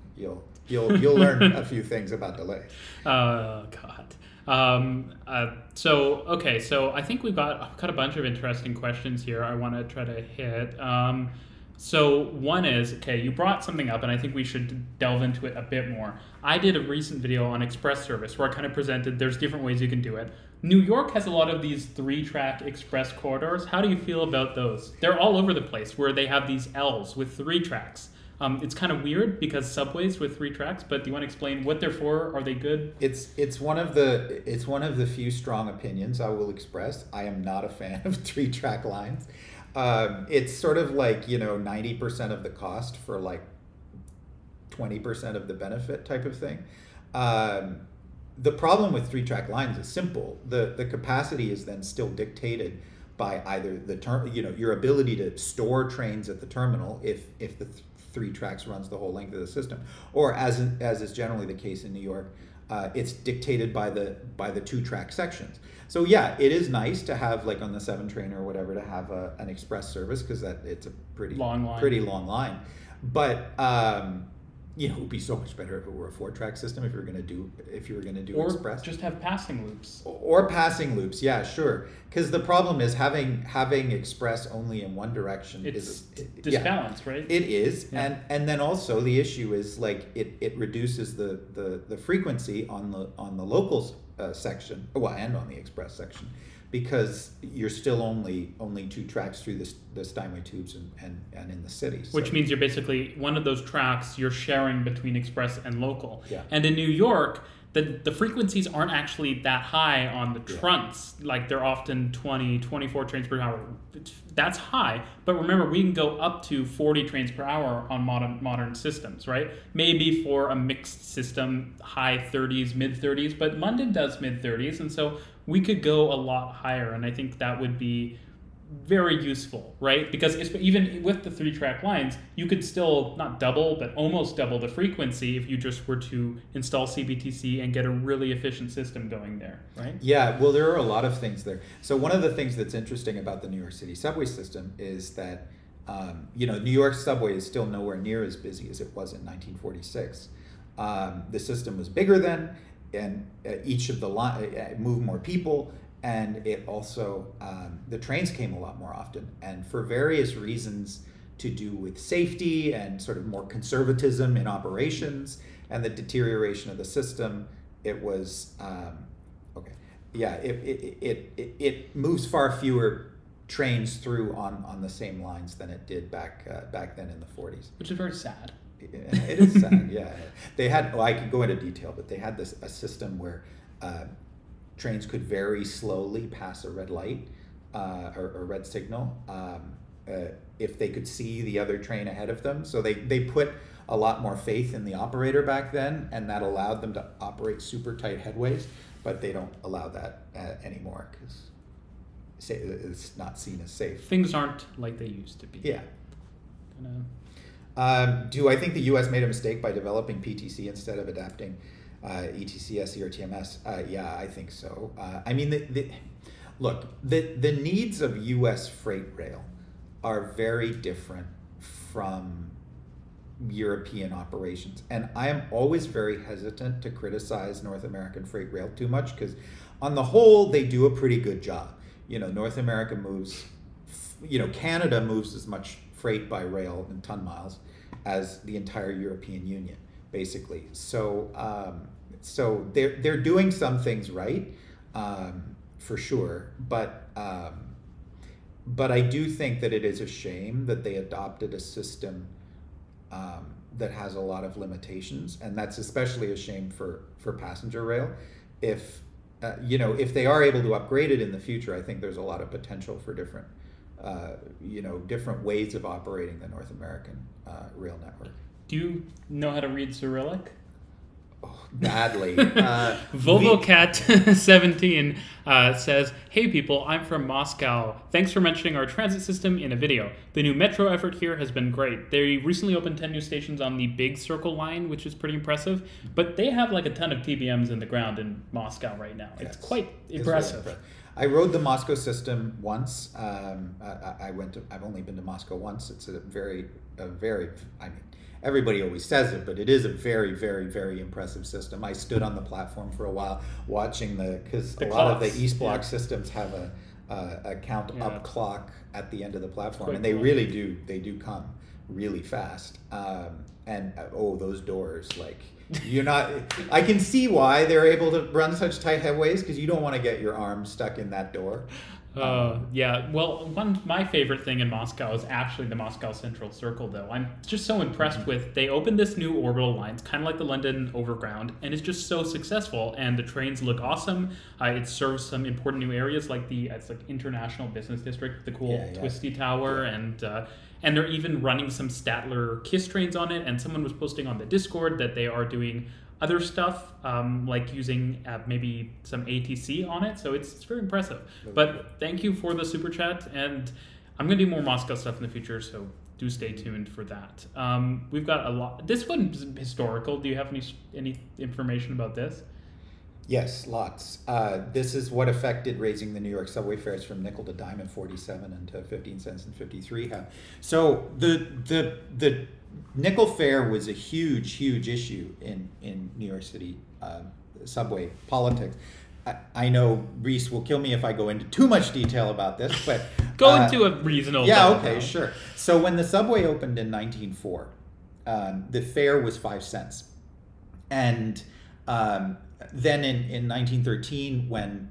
learn a few things about delays. Oh God. So I think I've got a bunch of interesting questions here I want to try to hit. So one is, okay, you brought something up, and I think we should delve into it a bit more. I did a recent video on express service where I kind of presented there's different ways you can do it. New York has a lot of these 3-track express corridors. How do you feel about those? They're all over the place where they have these L's with 3 tracks. It's kind of weird because subways with 3 tracks, but do you want to explain what they're for? Are they good? It's one of the few strong opinions I will express. I am not a fan of 3-track lines. It's sort of like 90% of the cost for like 20% of the benefit type of thing. The problem with 3-track lines is simple. The capacity is then still dictated by either your ability to store trains at the terminal if the 3 tracks runs the whole length of the system, or as is generally the case in New York, it's dictated by the 2-track sections. So yeah, it is nice to have, like on the 7 train or whatever, to have an express service because it's a pretty long line. But it would be so much better if it were a 4-track system if you were going to do express. Or just have passing loops. Or passing loops, yeah, sure. Because the problem is having express only in one direction is disbalanced, right? It is, yeah. and then also the issue is like it reduces the frequency on the local section, and on the express section, because you're still only 2 tracks through the Steinway tubes and in the city. Which means you're basically one of those tracks you're sharing between express and local. Yeah. And in New York, the frequencies aren't actually that high on the trunks. Yeah. Like they're often 20, 24 trains per hour. That's high, but remember we can go up to 40 trains per hour on modern systems, right? Maybe for a mixed system, high 30s, mid 30s, but London does mid 30s, and so we could go a lot higher, and I think that would be very useful, right? Because even with the 3-track lines, you could still not double, but almost double the frequency if you just were to install CBTC and get a really efficient system going there, right? Yeah, well, there are a lot of things there. So one of the things that's interesting about the New York City subway system is that, New York subway is still nowhere near as busy as it was in 1946. The system was bigger then, and each of the line moved more people. And it also, the trains came a lot more often. And for various reasons to do with safety and sort of more conservatism in operations and the deterioration of the system. It was okay. Yeah, it moves far fewer trains through on the same lines than it did back then in the 40s. Which is very sad. It is sad, yeah. They had, I could go into detail, but they had a system where trains could very slowly pass a red light or a red signal if they could see the other train ahead of them. So they put a lot more faith in the operator back then, and that allowed them to operate super tight headways, but they don't allow that anymore because it's not seen as safe. Things aren't like they used to be. Yeah. Do I think the U.S. made a mistake by developing PTC instead of adapting ETC, SE, or TMS? Yeah, I think so. I mean, look, the needs of U.S. freight rail are very different from European operations. And I am always very hesitant to criticize North American freight rail too much because on the whole, they do a pretty good job. You know, North America moves, Canada moves as much freight by rail in ton miles as the entire European Union, basically. So, so they're doing some things right, for sure. But I do think that it is a shame that they adopted a system that has a lot of limitations, and that's especially a shame for passenger rail. If if they are able to upgrade it in the future, I think there's a lot of potential for different different ways of operating the North American rail network. Do you know how to read Cyrillic? Oh, badly. VolvoCat17 says, "Hey people, I'm from Moscow. Thanks for mentioning our transit system in a video. The new metro effort here has been great. They recently opened 10 new stations on the Big Circle line, which is pretty impressive. But they have like a ton of TBMs in the ground in Moscow right now. It's quite impressive." Really, I rode the Moscow system once. I've only been to Moscow once. It's a very, I mean, everybody always says it, but it is a very, very, very impressive system. I stood on the platform for a while watching because a lot of the East Block systems have a count up clock at the end of the platform, and they really do. They do come really fast. And those doors, like you're not. I can see why they're able to run such tight headways because you don't want to get your arm stuck in that door. Yeah, well, my favorite thing in Moscow is actually the Moscow Central Circle, though. I'm just so impressed with, they opened this new orbital line, it's kind of like the London Overground, and it's just so successful, and the trains look awesome. It serves some important new areas like it's like International Business District, the cool twisty tower, and they're even running some Statler KISS trains on it, and someone was posting on the Discord that they are doing other stuff, like using maybe some ATC on it, so it's very impressive. But thank you for the super chat, and I'm gonna do more Moscow stuff in the future, so do stay tuned for that. We've got a lot. This one's historical. Do you have any information about this? Yes, lots. This is what affected raising the New York subway fares from nickel to dime in 47 and to 15 cents in 53. So the nickel fare was a huge issue in New York City subway politics. I know Reece will kill me if I go into too much detail about this, but go into a reasonable. Yeah, okay, sure. So when the subway opened in 1904, the fare was 5 cents, and then in 1913, when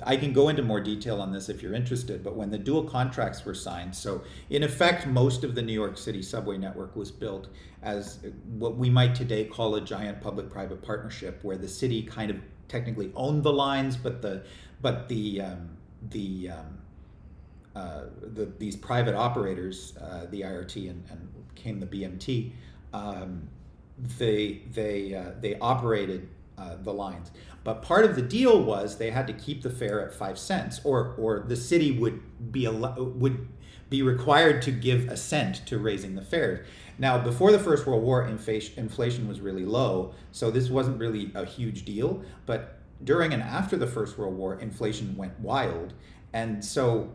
I can go into more detail on this if you're interested, but when the dual contracts were signed, so in effect, most of the New York City subway network was built as what we might today call a giant public-private partnership, where the city kind of technically owned the lines, but these private operators, the IRT and came the BMT, they operated the lines. But part of the deal was they had to keep the fare at 5 cents, or the city would be required to give assent to raising the fares. Now, before the First World War, inflation was really low, so this wasn't really a huge deal. But during and after the First World War, inflation went wild, and so.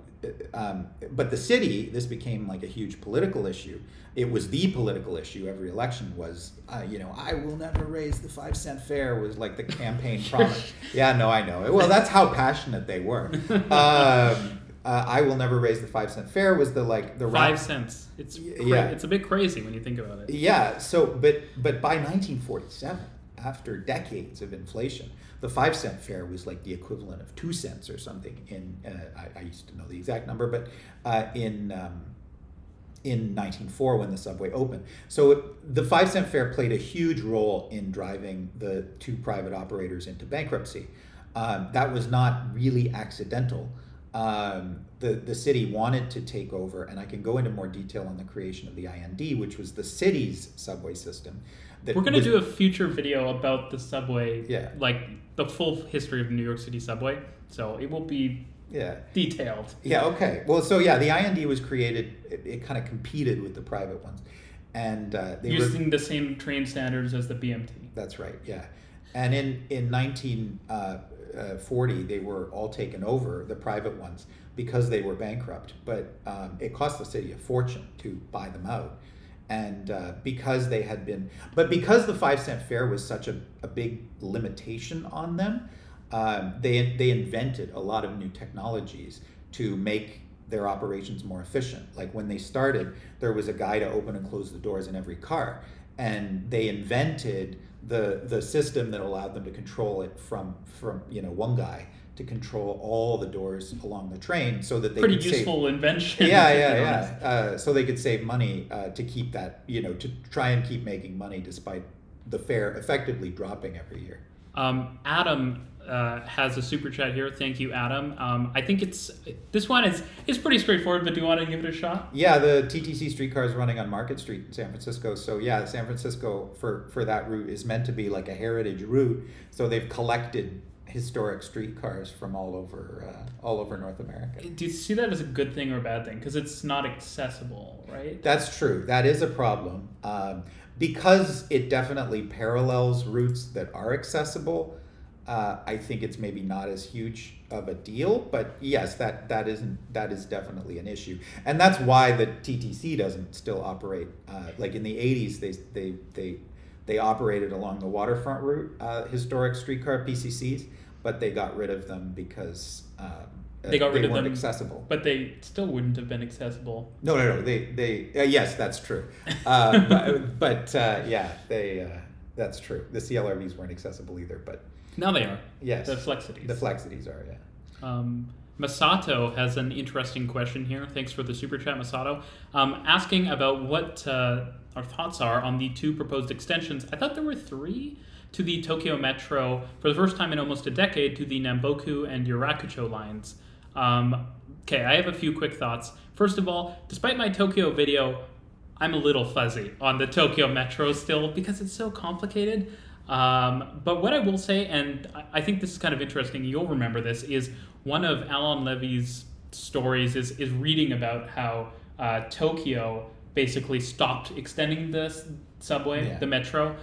But the city, this became like a huge political issue. It was the political issue. Every election was, I will never raise the 5 cent fare was like the campaign promise. Yeah, no, I know. Well, that's how passionate they were. I will never raise the 5-cent fare was the 5 cents. It's it's a bit crazy when you think about it. Yeah. So, but by 1947, after decades of inflation, the 5-cent fare was like the equivalent of 2 cents or something. I used to know the exact number, but in 1904 when the subway opened. So the 5-cent fare played a huge role in driving the 2 private operators into bankruptcy. That was not really accidental. The city wanted to take over, and I can go into more detail on the creation of the IND, which was the city's subway system. We're going to do a future video about the subway, Yeah. like the full history of New York City subway. So it will be detailed. Yeah, okay. Well, so yeah, the IND was created, it kind of competed with the private ones. And they using the same train standards as the BMT. That's right, yeah. And in 1940, they were all taken over, the private ones, because they were bankrupt. But it cost the city a fortune to buy them out. And because they had been, but because the 5-cent fare was such a big limitation on them, they invented a lot of new technologies to make their operations more efficient. Like when they started, there was a guy to open and close the doors in every car, and they invented the system that allowed them to control it from one guy to control all the doors along the train, so that they pretty could useful invention. So they could save money to keep that, to try and keep making money despite the fare effectively dropping every year. Adam has a super chat here. Thank you, Adam. I think this one is pretty straightforward, but do you want to give it a shot? Yeah, the TTC streetcar is running on Market Street in San Francisco. So yeah, San Francisco for that route is meant to be like a heritage route. So they've collected historic streetcars from all over North America. Do you see that as a good thing or a bad thing? Because it's not accessible, right? That's true. That is a problem. Because it definitely parallels routes that are accessible, I think it's maybe not as huge of a deal. But yes, that is definitely an issue, and that's why the TTC doesn't still operate. Like in the 80s, they operated along the waterfront route, historic streetcar PCCs, but they got rid of them because they weren't accessible. But they still wouldn't have been accessible. No. They yes, that's true. That's true. The CLRVs weren't accessible either, but now they are. Yes, the Flexities. The Flexities are, yeah. Masato has an interesting question here. Thanks for the super chat, Masato. Asking about what our thoughts are on the 2 proposed extensions. I thought there were 3 to the Tokyo Metro for the first time in almost a decade to the Namboku and Yurakucho lines. Okay, I have a few quick thoughts. First of all, despite my Tokyo video, I'm a little fuzzy on the Tokyo Metro still because it's so complicated. But what I will say, and I think this is kind of interesting, you'll remember this, is one of Alon Levy's stories is reading about how Tokyo basically stopped extending the subway, the metro,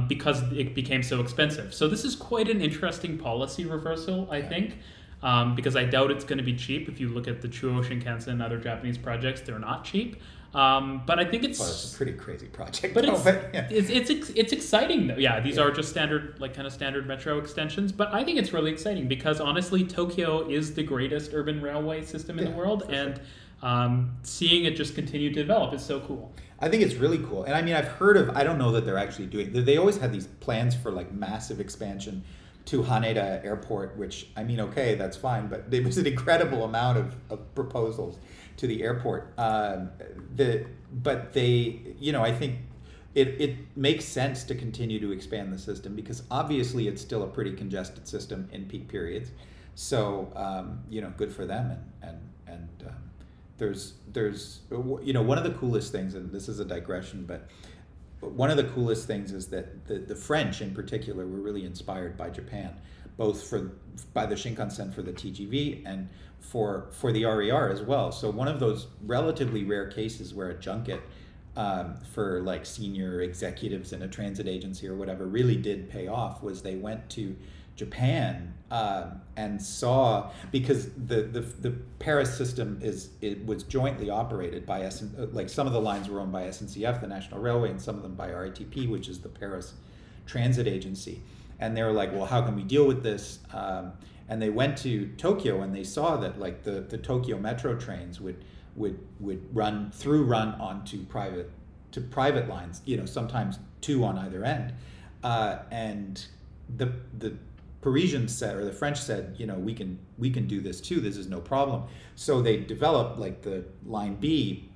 because it became so expensive. So this is quite an interesting policy reversal, I think, because I doubt it's going to be cheap. If you look at the Chuo Shinkansen and other Japanese projects, they're not cheap. But I think it's a pretty crazy project. But it's exciting though. Yeah, these are just standard metro extensions. But I think it's really exciting because honestly, Tokyo is the greatest urban railway system in the world, and seeing it just continue to develop is so cool. I think it's really cool. And I mean, I've heard of, I don't know that they're actually doing, they always had these plans for like massive expansion to Haneda Airport, which, I mean, okay, that's fine, but there was an incredible amount of proposals to the airport. But they, I think it makes sense to continue to expand the system because obviously it's still a pretty congested system in peak periods. So, good for them. And there's one of the coolest things, and this is a digression, but one of the coolest things is that the French in particular were really inspired by Japan, both by the Shinkansen for the TGV and for the RER as well. So one of those relatively rare cases where a junket for like senior executives in a transit agency or whatever really did pay off was they went to Japan and saw, because the Paris system was jointly operated by like some of the lines were owned by SNCF, the National Railway, and some of them by RATP, which is the Paris Transit Agency. and they were like, well, how can we deal with this? And they went to Tokyo, and they saw that like the Tokyo metro trains would run onto private lines, sometimes two on either end, and the Parisians said, or the French said, we can do this too. This is no problem. So they developed like the line B,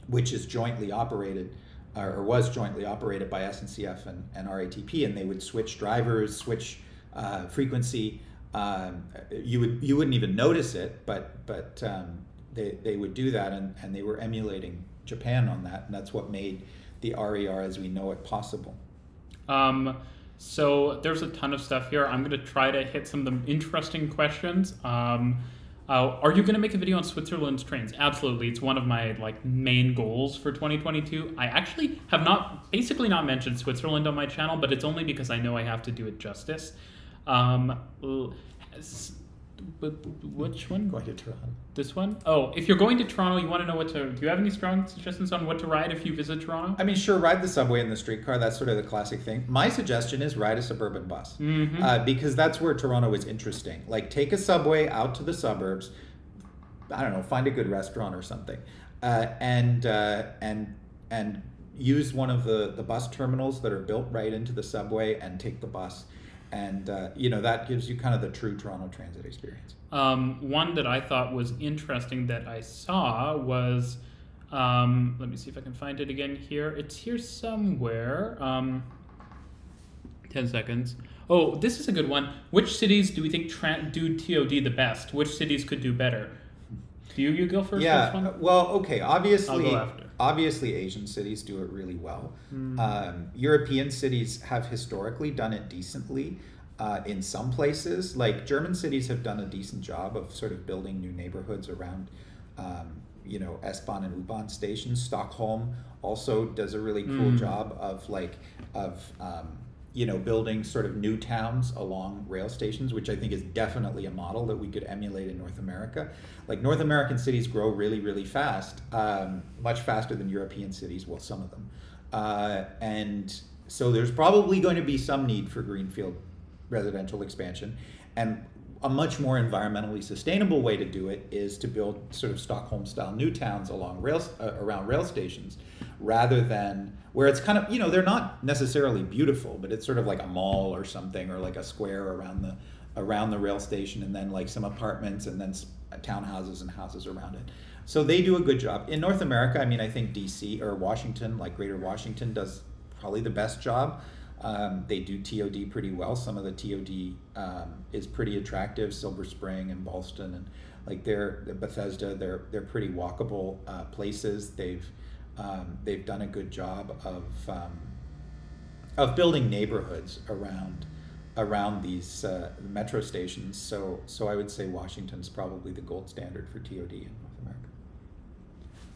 which is jointly operated, or was jointly operated by SNCF and RATP, and they would switch drivers, switch frequency. You wouldn't even notice it, but they would do that, and they were emulating Japan on that, and that's what made the RER as we know it possible. So there's a ton of stuff here. I'm going to try to hit some of the interesting questions. Are you going to make a video on Switzerland's trains? Absolutely. It's one of my main goals for 2022. I actually have basically not mentioned Switzerland on my channel, but it's only because I know I have to do it justice. Which one? Going to Toronto. This one? Oh, if you're going to Toronto, you want to know do you have any strong suggestions on what to ride if you visit Toronto? I mean, sure, ride the subway and the streetcar. That's sort of the classic thing. My suggestion is ride a suburban bus, because that's where Toronto is interesting. Like, take a subway out to the suburbs. I don't know, find a good restaurant or something, and use one of the bus terminals that are built right into the subway and take the bus. And that gives you kind of the true Toronto transit experience. One that I thought was interesting that I saw was, let me see if I can find it again here. It's here somewhere. 10 seconds. Oh, this is a good one. Which cities do we think do TOD the best? Which cities could do better? Do you go first? Yeah. First one? Well, okay. Obviously, I'll go after. Obviously, Asian cities do it really well. European cities have historically done it decently in some places. Like German cities have done a decent job of sort of building new neighborhoods around, S-Bahn and U-Bahn stations. Stockholm also does a really cool job of building sort of new towns along rail stations, which I think is definitely a model that we could emulate in North America. Like North American cities grow really, really fast, much faster than European cities, well, some of them. And so there's probably going to be some need for greenfield residential expansion. And a much more environmentally sustainable way to do it is to build sort of Stockholm-style new towns along around rail stations, rather than where it's kind of, they're not necessarily beautiful, but it's sort of like a mall or something, or like a square around the rail station, and then like some apartments, and then townhouses and houses around it. So they do a good job. In North America, I mean, I think DC or Washington, like Greater Washington, does probably the best job. They do TOD pretty well. Some of the TOD is pretty attractive. Silver Spring and Ballston, and like Bethesda, they're pretty walkable places. They've done a good job of building neighborhoods around these metro stations. So I would say Washington's probably the gold standard for TOD in North America.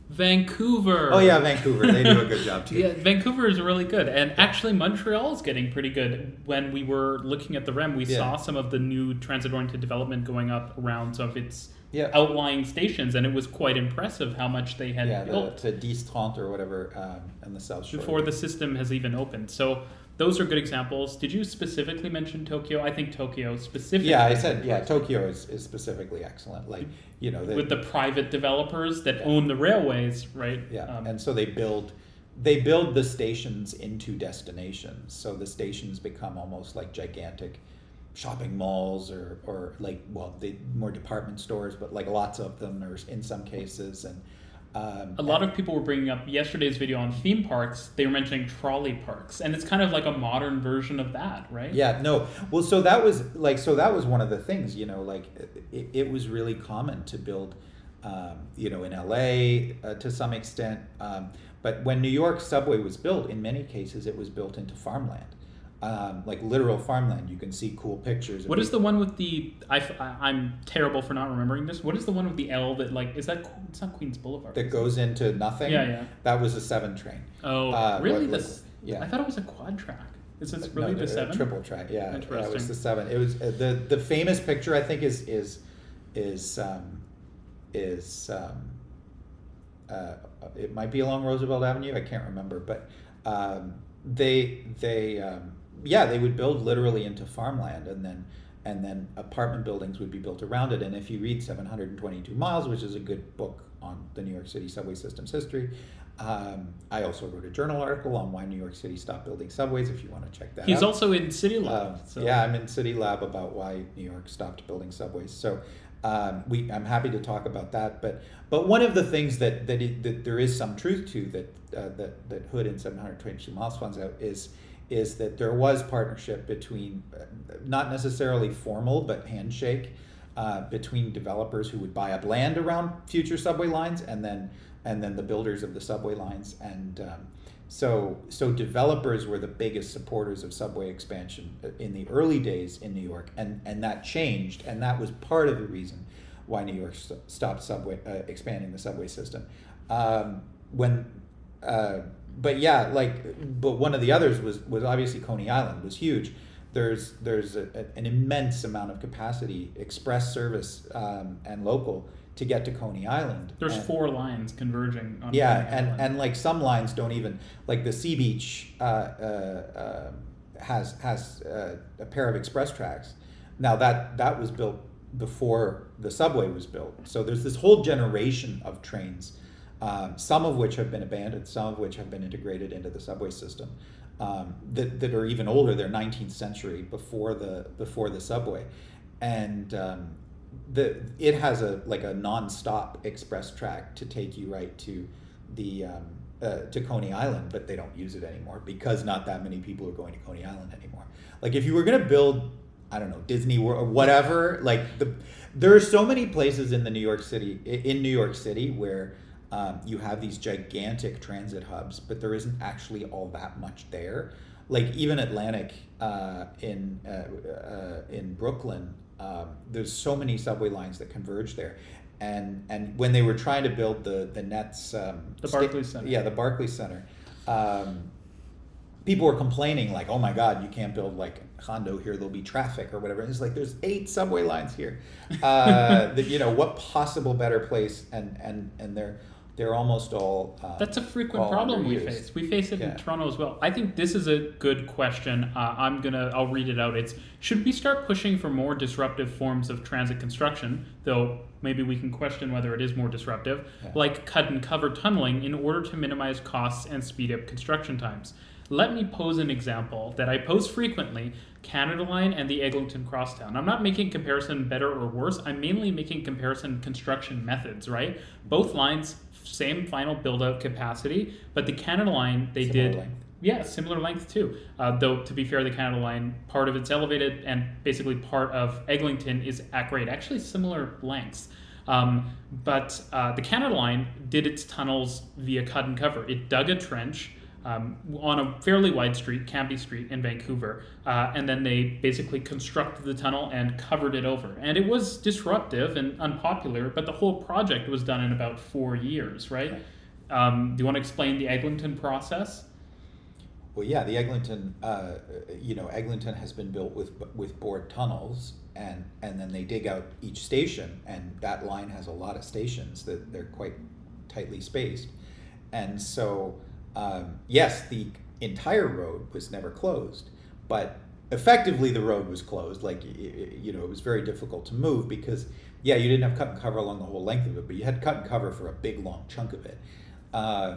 Vancouver. Oh yeah, Vancouver. They do a good job too. Yeah, Vancouver is really good. And actually Montreal is getting pretty good. When we were looking at the REM, we saw some of the new transit-oriented development going up around some of its outlying stations, and it was quite impressive how much they had built. The 10-30 or whatever in the South Shore. Before the system has even opened. So those are good examples. Did you specifically mention Tokyo? I think Tokyo specifically. Yeah, I said, Tokyo is specifically excellent. Like, with the private developers that own the railways, right? Yeah, and so they build the stations into destinations. So the stations become almost like gigantic shopping malls, or more department stores, but like lots of them, or in some cases. And a lot of people were bringing up yesterday's video on theme parks. They were mentioning trolley parks, and it's kind of like a modern version of that, right? Yeah, no. Well, so that was one of the things, it was really common to build, in LA to some extent. But when New York subway was built, in many cases, it was built into farmland. Like literal farmland. You can see cool pictures. What is the one with the? I'm terrible for not remembering this. What is the one with the L that is that? It's not Queens Boulevard. That goes into nothing. Yeah. That was a 7 train. Oh, really? Yeah. I thought it was a quad track. Is this really the 7? Triple track. Yeah. Interesting. That was the 7. It was the famous picture. I think is it might be along Roosevelt Avenue. I can't remember, but they yeah, they would build literally into farmland, and then apartment buildings would be built around it. And if you read 722 Miles, which is a good book on the New York City subway system's history, I also wrote a journal article on why New York City stopped building subways, if you want to check that out. He's also in City Lab. Yeah, I'm in City Lab about why New York stopped building subways. So I'm happy to talk about that. But one of the things that there is some truth to that Hood in 722 Miles finds out is that there was partnership between, not necessarily formal, but handshake, between developers who would buy up land around future subway lines, and then the builders of the subway lines. And so developers were the biggest supporters of subway expansion in the early days in New York, and that changed, and that was part of the reason why New York stopped expanding the subway system. But one of the others was obviously Coney Island was huge. There's an immense amount of capacity, express service and local, to get to Coney Island. There's 4 lines converging on Coney Island. And like some lines don't even, like the Sea Beach has a pair of express tracks. Now that was built before the subway was built. So there's this whole generation of trains, some of which have been abandoned, some of which have been integrated into the subway system, that are even older. They're 19th century, before the subway, and it has a non-stop express track to take you right to the to Coney Island, but they don't use it anymore because not that many people are going to Coney Island anymore. Like if you were going to build, I don't know, Disney World or whatever, there are so many places in New York City where you have these gigantic transit hubs, but there isn't actually all that much there. Like even Atlantic in Brooklyn, there's so many subway lines that converge there. And when they were trying to build the Nets, the Barclays Center. Yeah, the Barclays Center. People were complaining like, "Oh my God, you can't build like Hondo here. There'll be traffic or whatever." And it's like there's 8 subway lines here. What possible better place? And they're almost all. That's a frequent problem we face. We face it in Toronto as well. I think this is a good question. I'll read it out. It's, should we start pushing for more disruptive forms of transit construction, though maybe we can question whether it is more disruptive, like cut and cover tunneling, in order to minimize costs and speed up construction times? Let me pose an example that I pose frequently: Canada Line and the Eglinton Crosstown. I'm not making comparison better or worse. I'm mainly making comparison construction methods, right? Both lines, same final build-out capacity, but the Canada Line, they did... Length. Yeah, similar length too. Though, to be fair, the Canada Line, part of it's elevated, and basically part of Eglinton is at grade. Actually, similar lengths. But the Canada Line did its tunnels via cut and cover. It dug a trench on a fairly wide street, Cambie Street in Vancouver, and then they basically constructed the tunnel and covered it over. And it was disruptive and unpopular, but the whole project was done in about 4 years, right? Do you want to explain the Eglinton process? Well, yeah, the Eglinton, Eglinton has been built with bored tunnels, and then they dig out each station, and that line has a lot of stations that they're quite tightly spaced, and so. Yes, the entire road was never closed, but effectively the road was closed. Like, it was very difficult to move because, you didn't have cut and cover along the whole length of it, but you had cut and cover for a big, long chunk of it.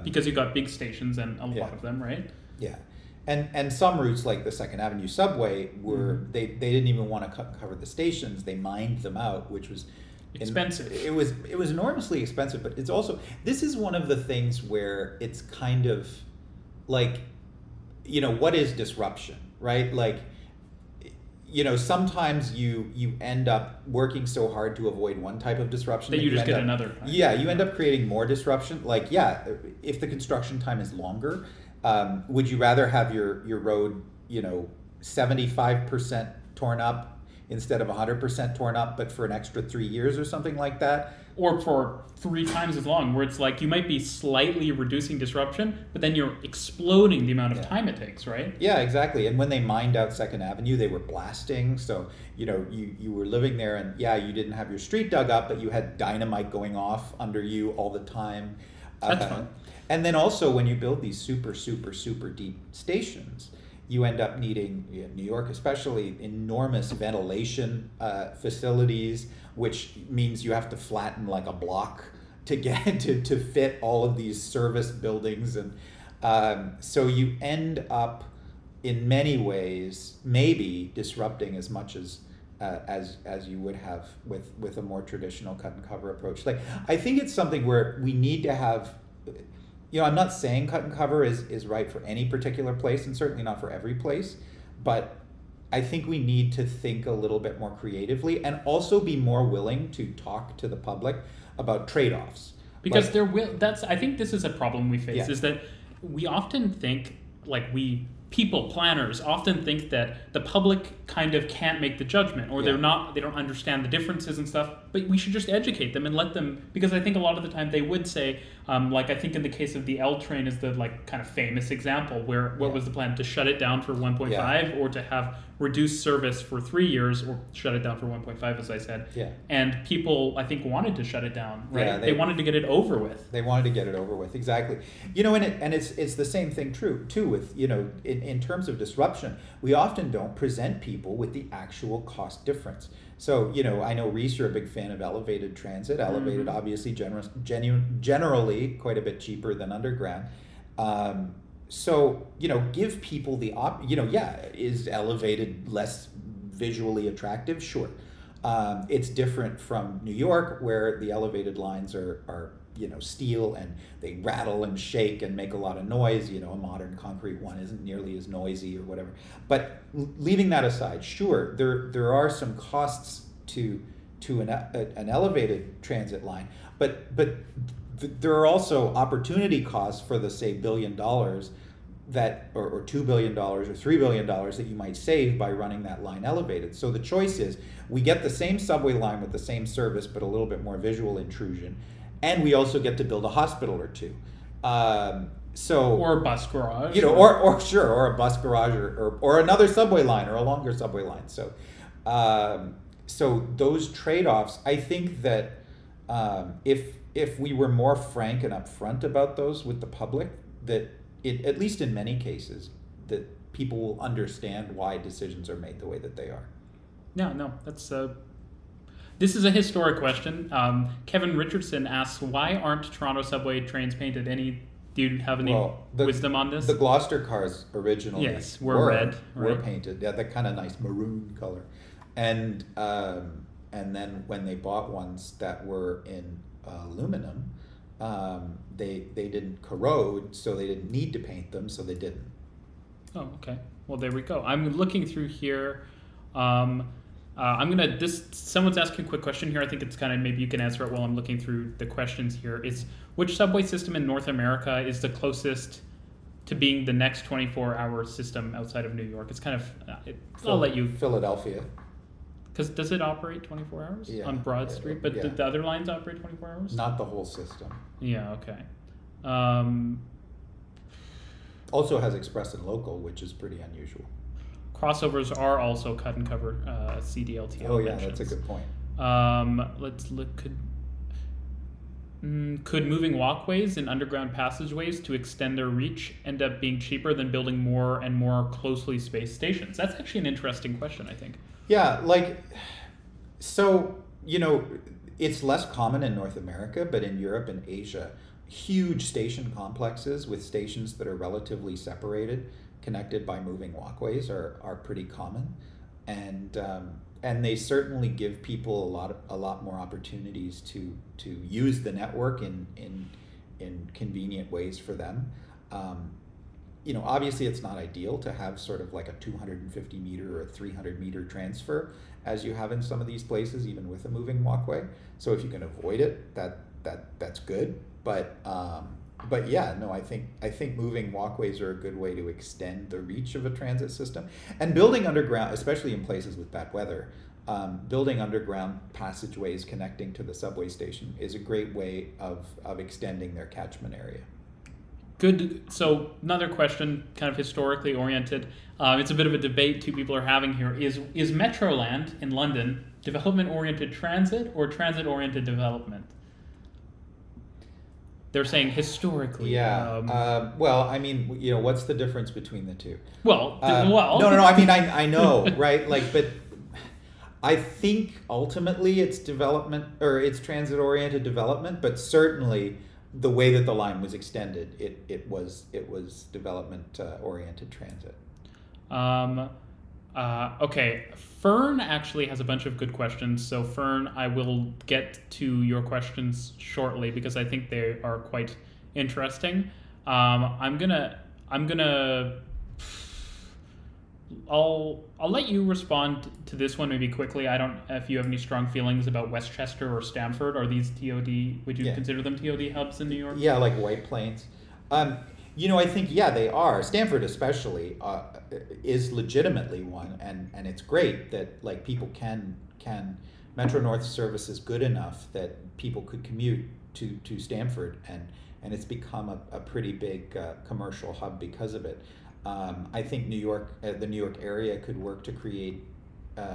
Because you got big stations and a lot of them, right? Yeah. And some routes, like the 2nd Avenue subway, were they didn't even want to cut and cover the stations. They mined them out, which was... expensive. It was enormously expensive, but it's also, this is one of the things where it's kind of like, what is disruption, right? Like, sometimes you end up working so hard to avoid one type of disruption that you just get another. Yeah, you end up creating more disruption. Like, if the construction time is longer, would you rather have your road, 75% torn up instead of 100% torn up, but for an extra 3 years or something like that? Or for 3 times as long, where it's like you might be slightly reducing disruption, but then you're exploding the amount of time it takes, right? Yeah, exactly. And when they mined out 2nd Avenue, they were blasting. So, you were living there and you didn't have your street dug up, but you had dynamite going off under you all the time. That's fun. And then also when you build these super, super, super deep stations, you end up needing, in New York especially, enormous ventilation facilities, which means you have to flatten like a block to get to fit all of these service buildings, and so you end up in many ways maybe disrupting as much as you would have with a more traditional cut and cover approach. Like, I think it's something where we need to have, I'm not saying cut and cover is right for any particular place, and certainly not for every place, but I think we need to think a little bit more creatively and also be more willing to talk to the public about trade-offs. Because I think this is a problem we face, is that we often think, people, planners, often think that the public kind of can't make the judgment, or they don't understand the differences and stuff, but we should just educate them and let them, because I think a lot of the time they would say, I think in the case of the L train is the kind of famous example where what was the plan? To shut it down for 1.5 or to have reduced service for 3 years, or shut it down for 1.5, as I said. Yeah. And people, I think, wanted to shut it down, right? Yeah, they wanted to get it over with. They wanted to get it over with, exactly. And it's the same thing too with, in terms of disruption, we often don't present people with the actual cost difference. So, I know, Reece, you're a big fan of elevated transit. Elevated, obviously, generally quite a bit cheaper than underground. So, give people the is elevated less visually attractive? Sure. It's different from New York, where the elevated lines are steel, and they rattle and shake and make a lot of noise. A modern concrete one isn't nearly as noisy or whatever. But leaving that aside, sure, there are some costs to an elevated transit line, but there are also opportunity costs for the, say, $1 billion that, or $2 billion or $3 billion that you might save by running that line elevated. So the choice is, we get the same subway line with the same service, but a little bit more visual intrusion, and we also get to build a hospital or two. Or a bus garage. Or a bus garage, or another subway line, or a longer subway line. So those trade-offs, I think that if we were more frank and upfront about those with the public, that at least in many cases, that people will understand why decisions are made the way that they are. Yeah, no, this is a historic question. Kevin Richardson asks, why aren't Toronto subway trains painted? Do you have any wisdom on this? The Gloucester cars originally were red, were painted. Yeah, that kind of nice maroon color. And then when they bought ones that were in aluminum, they didn't corrode, so they didn't need to paint them, so they didn't. Oh, okay. Well, there we go. I'm looking through here. Someone's asking a quick question here. I think it's maybe you can answer it while I'm looking through the questions here. Which subway system in North America is the closest to being the next 24-hour system outside of New York? It's I'll let you. Philadelphia. Because does it operate 24 hours on Broad Street? But the other lines operate 24 hours? Not the whole system. Yeah, okay. Also has express and local, which is pretty unusual. Crossovers are also cut and cover CDLT. Oh yeah, that's a good point. Let's look. Could moving walkways and underground passageways to extend their reach end up being cheaper than building more and more closely spaced stations? That's actually an interesting question, I think. Yeah, it's less common in North America, but in Europe and Asia, huge station complexes with stations that are relatively separated, connected by moving walkways, are pretty common, and they certainly give people a lot more opportunities to use the network in convenient ways for them. Obviously it's not ideal to have sort of like a 250 meter or a 300 meter transfer as you have in some of these places, even with a moving walkway. So if you can avoid it, that's good. But yeah, no, I think moving walkways are a good way to extend the reach of a transit system. And building underground, especially in places with bad weather, building underground passageways connecting to the subway station is a great way of extending their catchment area. Good. So another question, kind of historically oriented. It's a bit of a debate two people are having here. Is Metroland in London development-oriented transit or transit-oriented development? they're saying historically. Yeah. Well, I mean, you know, what's the difference between the two? Well, no. I mean, I know, right? Like, but I think ultimately it's development, or it's transit-oriented development, but certainly the way that the line was extended, it was development oriented transit. Okay, Fern actually has a bunch of good questions. So Fern, I will get to your questions shortly because I think they are quite interesting. I'll let you respond to this one maybe quickly. I don't know if you have any strong feelings about Westchester or Stamford. Are these TOD? Would you consider them TOD hubs in New York? Yeah, like White Plains. You know, I think they are. Stanford especially is legitimately one, and it's great that like people can Metro North service is good enough that people could commute to Stanford, and it's become a pretty big commercial hub because of it. I think New York, the New York area could work to create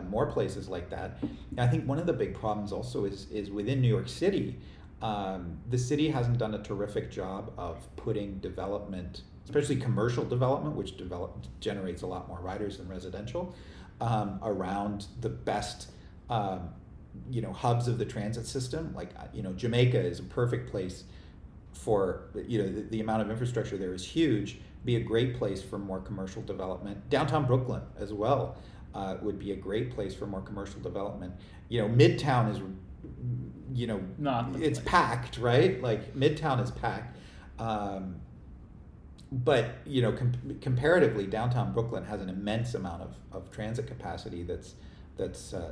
more places like that. And I think one of the big problems also is within New York City. The city hasn't done a terrific job of putting development, especially commercial development, which generates a lot more riders than residential, around the best hubs of the transit system. Like Jamaica is a perfect place for the amount of infrastructure there is huge. Be a great place for more commercial development. Downtown Brooklyn as well would be a great place for more commercial development. Midtown is it's packed, right? Like Midtown is packed, but comparatively, downtown Brooklyn has an immense amount of transit capacity that's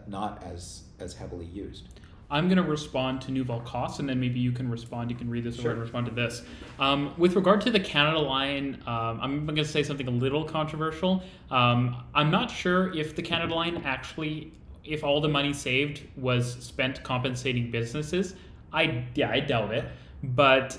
not as heavily used. I'm going to respond to Nouvelle costs, and then maybe you can respond. You can read this Sure. or respond to this. With regard to the Canada line, I'm going to say something a little controversial. I'm not sure if the Canada line actually, if all the money saved was spent compensating businesses. I doubt it. But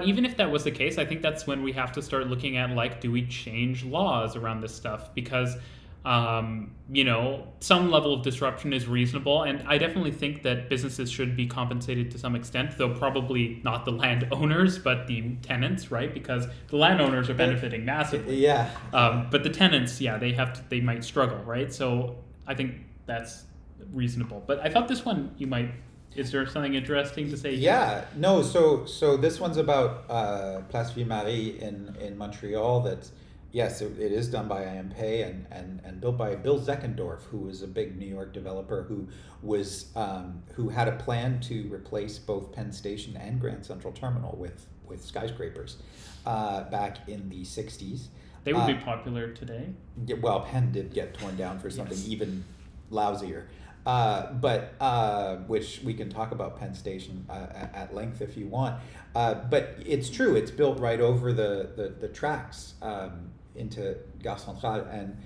even if that was the case, I think that's when we have to start looking at, like, do we change laws around this stuff? Because some level of disruption is reasonable, and I definitely think that businesses should be compensated to some extent, though probably not the landowners, but the tenants, right? Because the landowners are benefiting massively. Yeah. But the tenants, they might struggle, right? So I think that's reasonable. But I thought this one is there something interesting to say? Yeah, no, so this one's about Place Ville-Marie in Montreal. That's, yes, it is done by IMPay and built by Bill Zeckendorf, who was a big New York developer who had a plan to replace both Penn Station and Grand Central Terminal with skyscrapers back in the 60s. They would be popular today. Yeah, well, Penn did get torn down for something even lousier. Which we can talk about Penn Station at length if you want. But it's true, it's built right over the tracks into Gare Centrale, and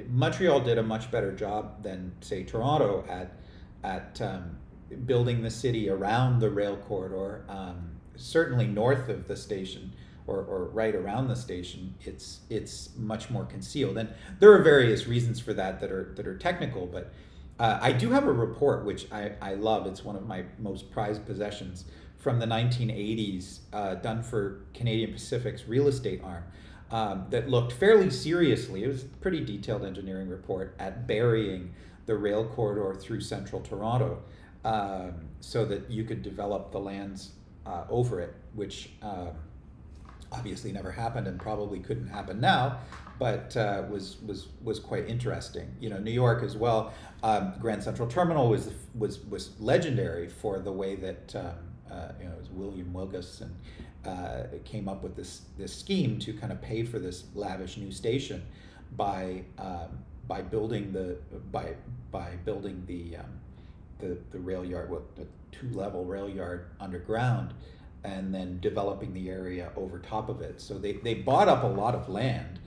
Montreal did a much better job than, say, Toronto at building the city around the rail corridor. Certainly north of the station, or right around the station, it's much more concealed, and there are various reasons for that are technical. But I do have a report which I love. It's one of my most prized possessions from the 1980s, done for Canadian Pacific's real estate arm, that looked fairly seriously. It was a pretty detailed engineering report at burying the rail corridor through central Toronto, so that you could develop the lands over it, which obviously never happened and probably couldn't happen now, but was quite interesting. New York as well. Grand Central Terminal was legendary for the way that it was William Wilgus and came up with this scheme to kind of pay for this lavish new station by building the rail yard, the 2-level rail yard underground, and then developing the area over top of it. So they bought up a lot of land,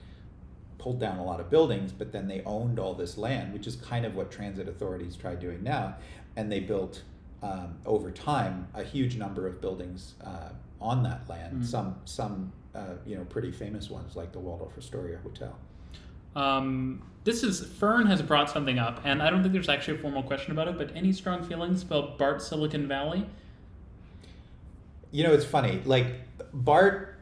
pulled down a lot of buildings, but then they owned all this land, which is kind of what transit authorities try doing now. And they built, over time, a huge number of buildings on that land. Mm. Some pretty famous ones, like the Waldorf Astoria Hotel. Fern has brought something up, and I don't think there's actually a formal question about it, but any strong feelings about BART Silicon Valley? it's funny. Like BART,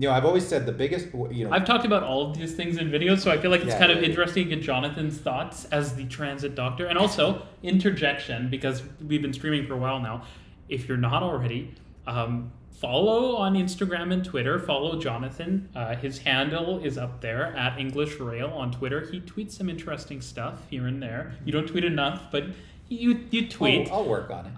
I've always said the biggest, I've talked about all of these things in videos, so I feel like it's kind of yeah. interesting to get Jonathan's thoughts as the transit doctor. And also, interjection, because we've been streaming for a while now. If you're not already, follow on Instagram and Twitter. Follow Jonathan. His handle is up there, at English Rail on Twitter. He tweets some interesting stuff here and there. You don't tweet enough, but you tweet. I'll work on it.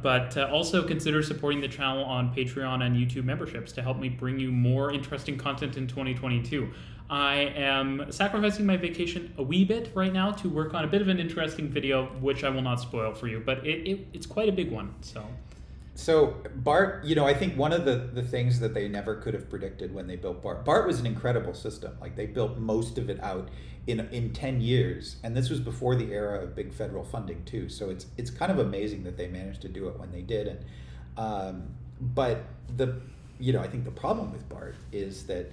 But also consider supporting the channel on Patreon and YouTube memberships to help me bring you more interesting content in 2022. I am sacrificing my vacation a wee bit right now to work on a bit of an interesting video, which I will not spoil for you, but it's quite a big one. So BART, I think one of the things that they never could have predicted when they built BART was an incredible system. Like they built most of it out in 10 years, and this was before the era of big federal funding too. So it's kind of amazing that they managed to do it when they did. And but I think the problem with BART is that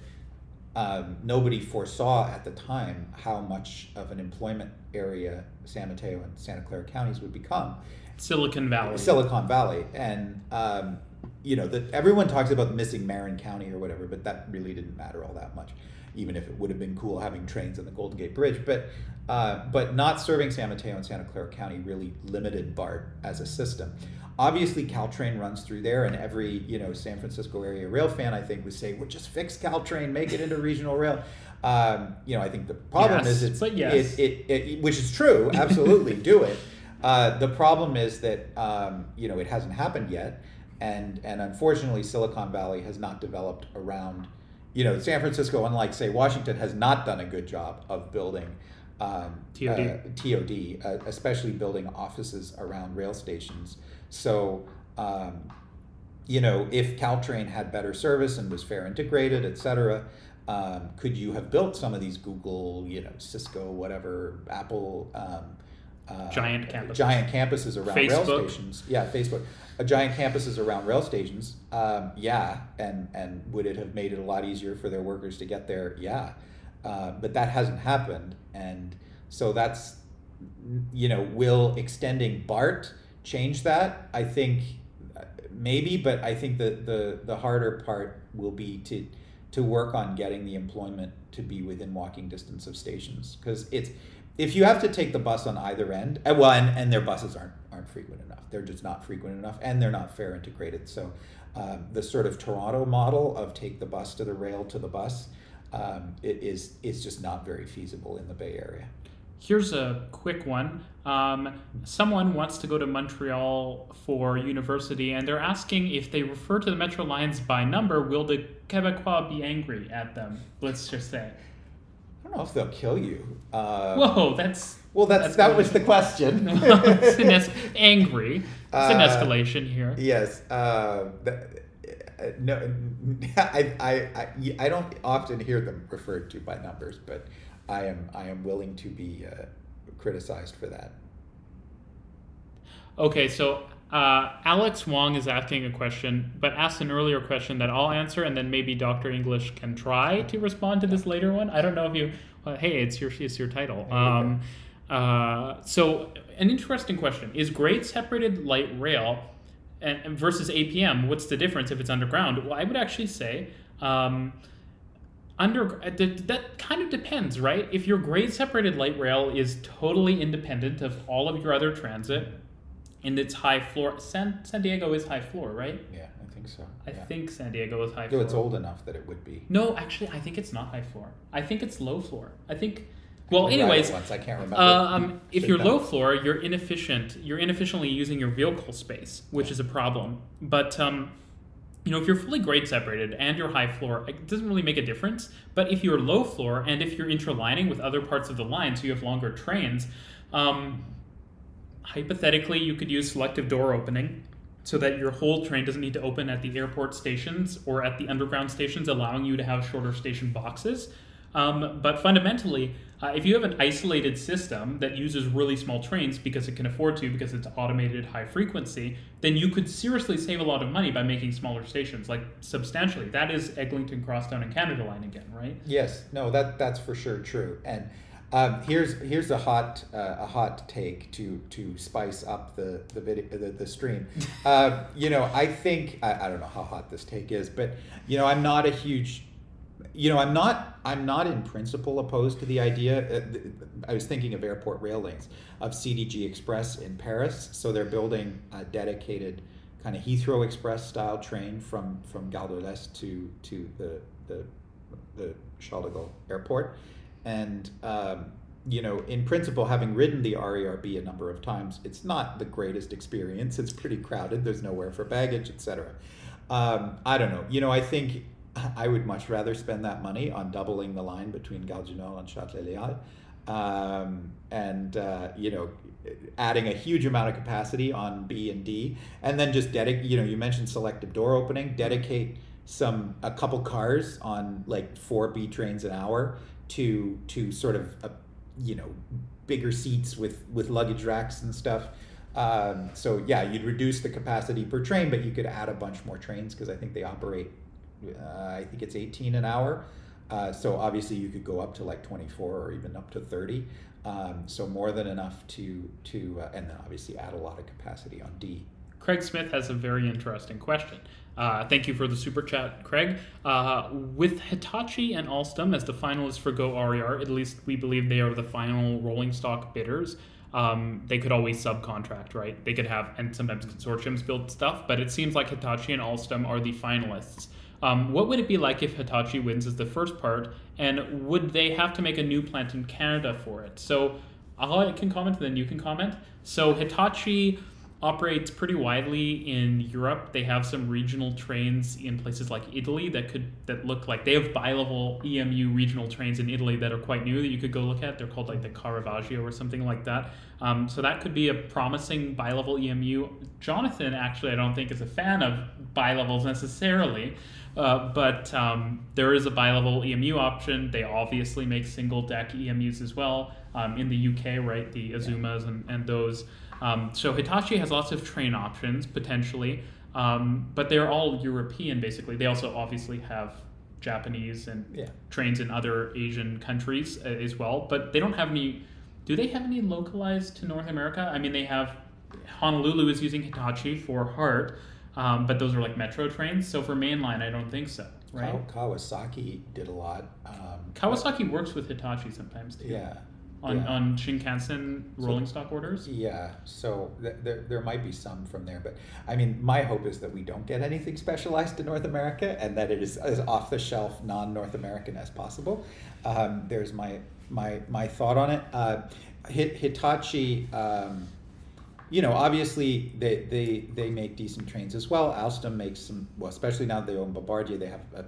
nobody foresaw at the time how much of an employment area San Mateo and Santa Clara counties would become. Silicon Valley. And everyone talks about missing Marin County or whatever, but that really didn't matter all that much, even if it would have been cool having trains on the Golden Gate Bridge. But not serving San Mateo and Santa Clara County really limited BART as a system. Obviously, Caltrain runs through there, and every San Francisco area rail fan, I think, would say, "Well, just fix Caltrain, make it into regional rail." I think the problem is it, which is true. Absolutely, do it. The problem is that it hasn't happened yet, and unfortunately, Silicon Valley has not developed around. San Francisco, unlike say Washington, has not done a good job of building TOD, especially building offices around rail stations. So, if Caltrain had better service and was fare integrated, etc., could you have built some of these Google, Cisco, whatever, Apple. Giant campuses. Giant campuses around Facebook. Rail stations. Yeah, Facebook. Giant campuses around rail stations. And would it have made it a lot easier for their workers to get there? Yeah. But that hasn't happened. And so that's, will extending BART change that? I think maybe, but I think the harder part will be to work on getting the employment to be within walking distance of stations. Because if you have to take the bus on either end, and their buses aren't frequent enough. They're just not frequent enough, and they're not fare integrated. So the sort of Toronto model of take the bus to the rail to the bus is just not very feasible in the Bay Area. Here's a quick one. Someone wants to go to Montreal for university, and they're asking if they refer to the Metro lines by number, will the Quebecois be angry at them? Let's just say. I don't know if they'll kill you. Whoa, that was the question. Angry. It's an escalation here. Yes. No, I don't often hear them referred to by numbers, but I am willing to be criticized for that. Okay, so Alex Wong is asking a question, but asked an earlier question that I'll answer, and then maybe Dr. English can try to respond to this later one. I don't know if you. Hey, it's your title. So an interesting question: is grade separated light rail and versus APM? What's the difference if it's underground? Well, I would actually say. That kind of depends, right? If your grade separated light rail is totally independent of all of your other transit and it's high floor, San Diego is high floor, right? Yeah, I think so. I think San Diego is high floor. It's old enough that it would be. No, actually, I think it's not high floor. I think it's low floor. Well, anyways, once, I can't remember. If you're low floor, you're inefficient. You're inefficiently using your vehicle space, which is a problem. But if you're fully grade separated and you're high floor, it doesn't really make a difference. But if you're low floor and if you're interlining with other parts of the line, so you have longer trains, hypothetically, you could use selective door opening so that your whole train doesn't need to open at the airport stations or at the underground stations, allowing you to have shorter station boxes. But fundamentally, if you have an isolated system that uses really small trains because it can afford to, because it's automated high frequency, then you could seriously save a lot of money by making smaller stations, like substantially. That is Eglinton, Crosstown, and Canada Line again, right? Yes, no, that's for sure true. And Here's a hot take to spice up the video, the stream. I think I don't know how hot this take is, but I'm not a huge, I'm not in principle opposed to the idea. I was thinking of airport rail links of CDG Express in Paris. So they're building a dedicated kind of Heathrow Express style train from Gare de l'Est to the Charles de Gaulle airport. And, in principle, having ridden the RERB a number of times, it's not the greatest experience. It's pretty crowded. There's nowhere for baggage, etc. I don't know. I think I would much rather spend that money on doubling the line between Gare du Nord and Châtelet-Léal. Adding a huge amount of capacity on B and D, and then just dedicate, you mentioned selective door opening, dedicate a couple cars on like 4 B trains an hour to sort of bigger seats with luggage racks and stuff. So yeah, you'd reduce the capacity per train, but you could add a bunch more trains because I think they operate I think it's 18 an hour. So obviously you could go up to like 24 or even up to 30. So more than enough to and then obviously add a lot of capacity on D. Craig Smith has a very interesting question. Thank you for the super chat, Craig. With Hitachi and Alstom as the finalists for Go RER, at least we believe they are the final rolling stock bidders. They could always subcontract, right? They could have, and sometimes consortiums build stuff, but it seems like Hitachi and Alstom are the finalists. What would it be like if Hitachi wins as the first part, and would they have to make a new plant in Canada for it? So I can comment, and then you can comment. So Hitachi operates pretty widely in Europe. They have some regional trains in places like Italy that look like, they have bi-level EMU regional trains in Italy that are quite new that you could go look at. They're called like the Caravaggio or something like that. So that could be a promising bi-level EMU. Jonathan actually I don't think is a fan of bi-levels necessarily, but there is a bi-level EMU option. They obviously make single deck EMUs as well in the UK, right? The Azumas and those. So Hitachi has lots of train options potentially, but they're all European basically. They also obviously have Japanese and trains in other Asian countries as well, but they don't have any. Do they have any localized to North America? I mean, they have Honolulu is using Hitachi for Heart, but those are like metro trains. So for mainline, I don't think so. Right? Kawasaki did a lot. Kawasaki works with Hitachi sometimes too. Yeah. On Shinkansen rolling stock orders? Yeah, so there might be some from there, but I mean, my hope is that we don't get anything specialized to North America and that it is as off-the-shelf, non-North American as possible. There's my thought on it. Hitachi, obviously they make decent trains as well. Alstom makes some, well, especially now that they own Bombardier, they have an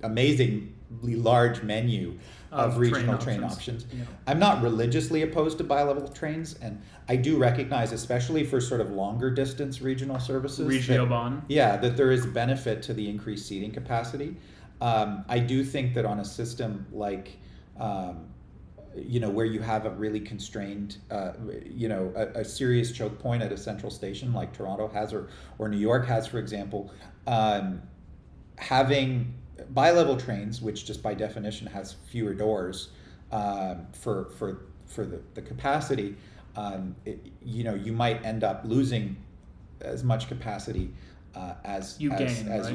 amazingly large menu of regional train options. Yeah. I'm not religiously opposed to bi-level trains, and I do recognize, especially for sort of longer distance regional services, that there is benefit to the increased seating capacity. I do think that on a system like, where you have a really constrained, a serious choke point at a central station like Toronto has or New York has, for example, having bi-level trains, which just by definition has fewer doors for the capacity, you might end up losing as much capacity as you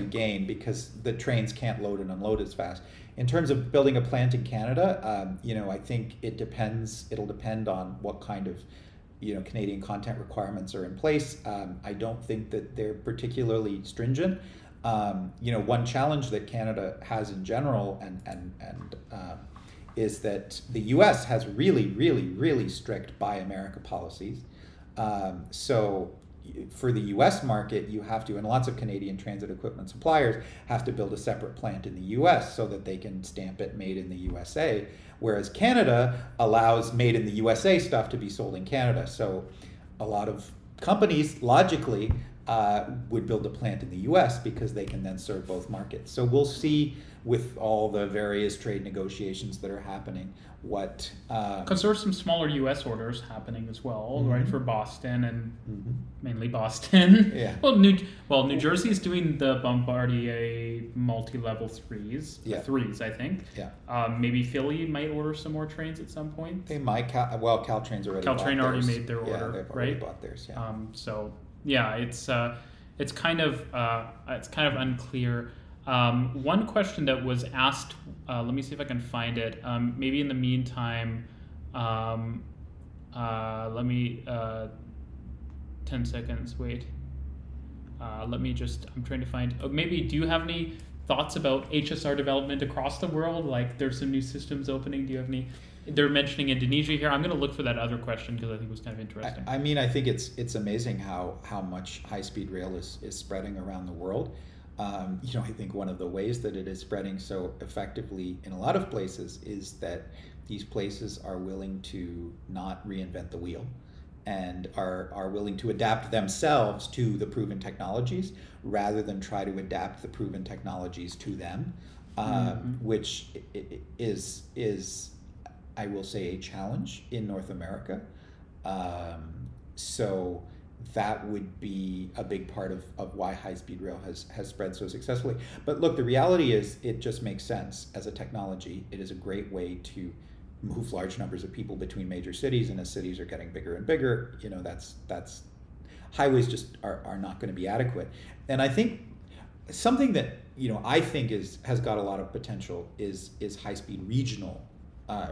gain because the trains can't load and unload as fast. In terms of building a plant in Canada, I think it'll depend on what kind of Canadian content requirements are in place. I don't think that they're particularly stringent. One challenge that Canada has in general is that the U.S. has really, really, really strict Buy America policies. So for the U.S. market, you have to, and lots of Canadian transit equipment suppliers have to build a separate plant in the U.S. so that they can stamp it made in the USA, whereas Canada allows made in the USA stuff to be sold in Canada. So a lot of companies, logically, would build a plant in the U.S. because they can then serve both markets. So we'll see with all the various trade negotiations that are happening what... Because there are some smaller U.S. orders happening as well, right, for Boston and mainly Boston. Yeah. New Jersey is doing the Bombardier multi-level threes, threes, I think. Yeah. Maybe Philly might order some more trains at some point. They might. Caltrain's already bought Caltrain already theirs. made their order, they've already right? bought theirs. Yeah. So yeah, it's kind of unclear. One question that was asked, let me see if I can find it. Maybe in the meantime, let me 10 seconds. Wait. Let me just. I'm trying to find. Maybe do you have any thoughts about HSR development across the world? Like there's some new systems opening. Do you have any? They're mentioning Indonesia here. I'm going to look for that other question because I think it was kind of interesting. I mean, I think it's amazing how much high-speed rail is spreading around the world. I think one of the ways that it is spreading so effectively in a lot of places is that these places are willing to not reinvent the wheel and are willing to adapt themselves to the proven technologies rather than try to adapt the proven technologies to them, which is I will say a challenge in North America. So that would be a big part of why high-speed rail has spread so successfully. But look, the reality is it just makes sense as a technology. It is a great way to move large numbers of people between major cities, and as cities are getting bigger and bigger, that's highways just are not going to be adequate. And I think something that I think has got a lot of potential is high-speed regional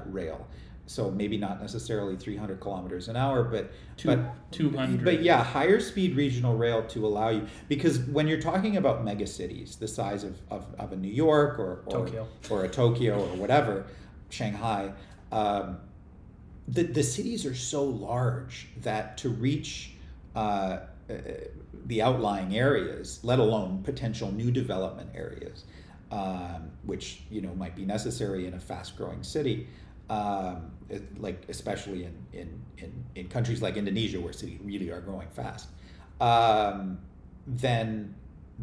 rail. So maybe not necessarily 300 kilometers an hour, but 200. But yeah, higher speed regional rail to allow you, because when you're talking about mega cities, the size of a New York or Tokyo or a Tokyo or whatever, Shanghai, the cities are so large that to reach the outlying areas, let alone potential new development areas, which might be necessary in a fast-growing city, like especially in countries like Indonesia where cities really are growing fast, then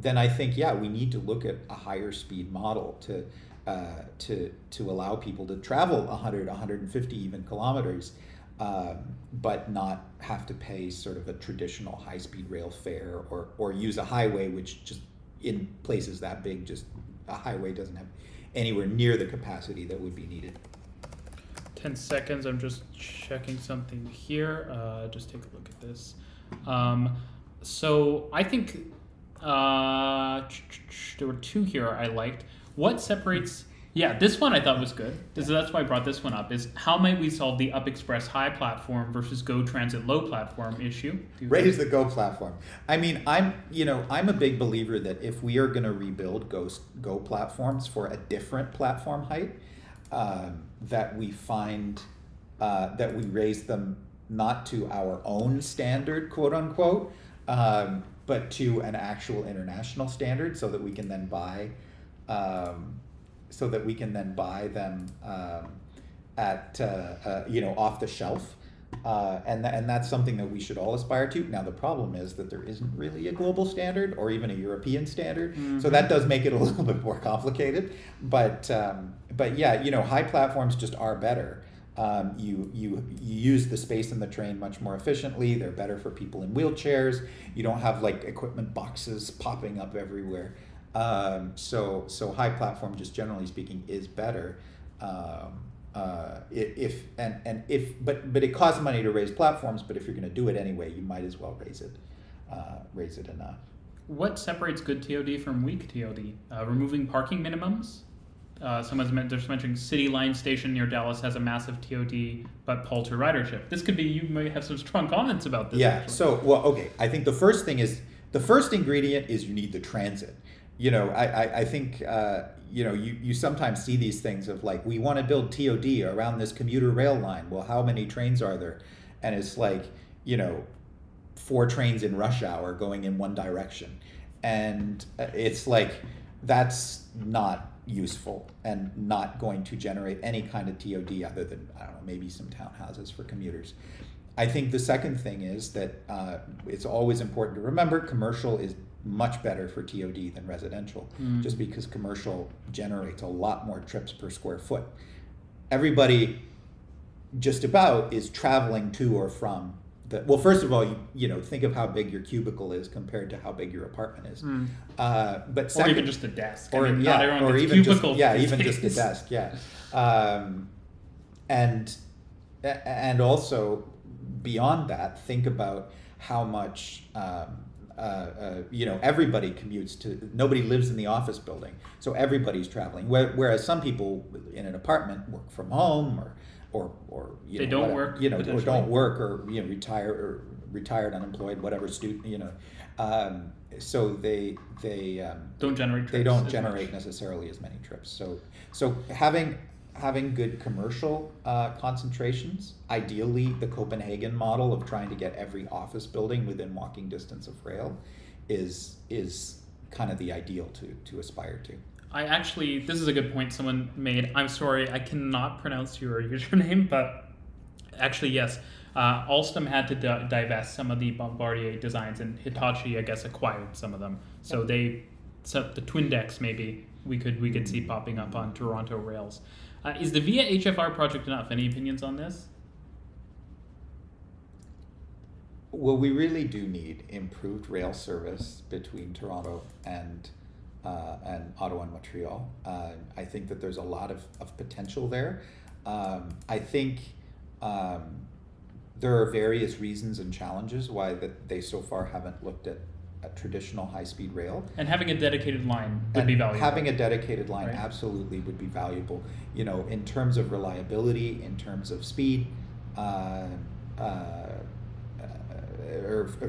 I think we need to look at a higher speed model to allow people to travel 100, 150 even kilometers, but not have to pay sort of a traditional high-speed rail fare or use a highway, which just in places that big, just a highway doesn't have anywhere near the capacity that would be needed. 10 seconds, I'm just checking something here. Just take a look at this. So I think there were two here I liked. What separates... Yeah, this one I thought was good. That's why I brought this one up, is how might we solve the Up Express high platform versus Go Transit low platform issue? Raise the Go platform. I mean, I'm a big believer that if we are going to rebuild Go platforms for a different platform height, that we find that we raise them not to our own standard, quote unquote, but to an actual international standard, so that we can then buy them at off the shelf, and that's something that we should all aspire to. Now the problem is that there isn't really a global standard or even a European standard, so that does make it a little bit more complicated. But yeah, high platforms just are better. You use the space in the train much more efficiently. They're better for people in wheelchairs. You don't have like equipment boxes popping up everywhere. So high platform, just generally speaking, is better. But it costs money to raise platforms. But if you're going to do it anyway, you might as well raise it enough. What separates good TOD from weak TOD? Removing parking minimums. Someone's mentioning City Line Station near Dallas has a massive TOD, but palter ridership. This could be, you might have some strong comments about this. Yeah. Actually. So okay. I think the first ingredient is you need the transit. I think you sometimes see these things of like, we want to build TOD around this commuter rail line. Well, how many trains are there? And it's like 4 trains in rush hour going in one direction, and it's like that's not useful and not going to generate any kind of TOD other than, I don't know, maybe some townhouses for commuters. I think the second thing is that it's always important to remember commercial is much better for TOD than residential, just because commercial generates a lot more trips per square foot. Everybody just about is traveling to or from well, first of all, you know, think of how big your cubicle is compared to how big your apartment is. But second, or even just a desk. Or, I mean, yeah, not everyone or gets even cubicles just, these even days. just a desk, yeah. And also beyond that, think about how much you know, everybody commutes to. Nobody lives in the office building, so everybody's traveling. Whereas some people in an apartment work from home, or you they know, don't whatever, work, you know, or don't work, or you know, retired, unemployed, whatever, student, you know. So they don't generate trips. They don't as generate much. necessarily as many trips. So having good commercial concentrations, ideally the Copenhagen model of trying to get every office building within walking distance of rail, is kind of the ideal to aspire to. This is a good point someone made. I'm sorry, I cannot pronounce your username, but actually, yes. Alstom had to divest some of the Bombardier designs, and Hitachi, I guess, acquired some of them. So the twin decks, maybe we could see popping up on Toronto rails. Is the VIA HFR project enough? Any opinions on this? Well, we really do need improved rail service between Toronto and Ottawa and Montreal. I think that there's a lot of potential there. I think there are various reasons and challenges why that they so far haven't looked at a traditional high-speed rail. And having a dedicated line would be valuable. Having a dedicated line, right? Absolutely would be valuable. You know, in terms of reliability, in terms of speed, or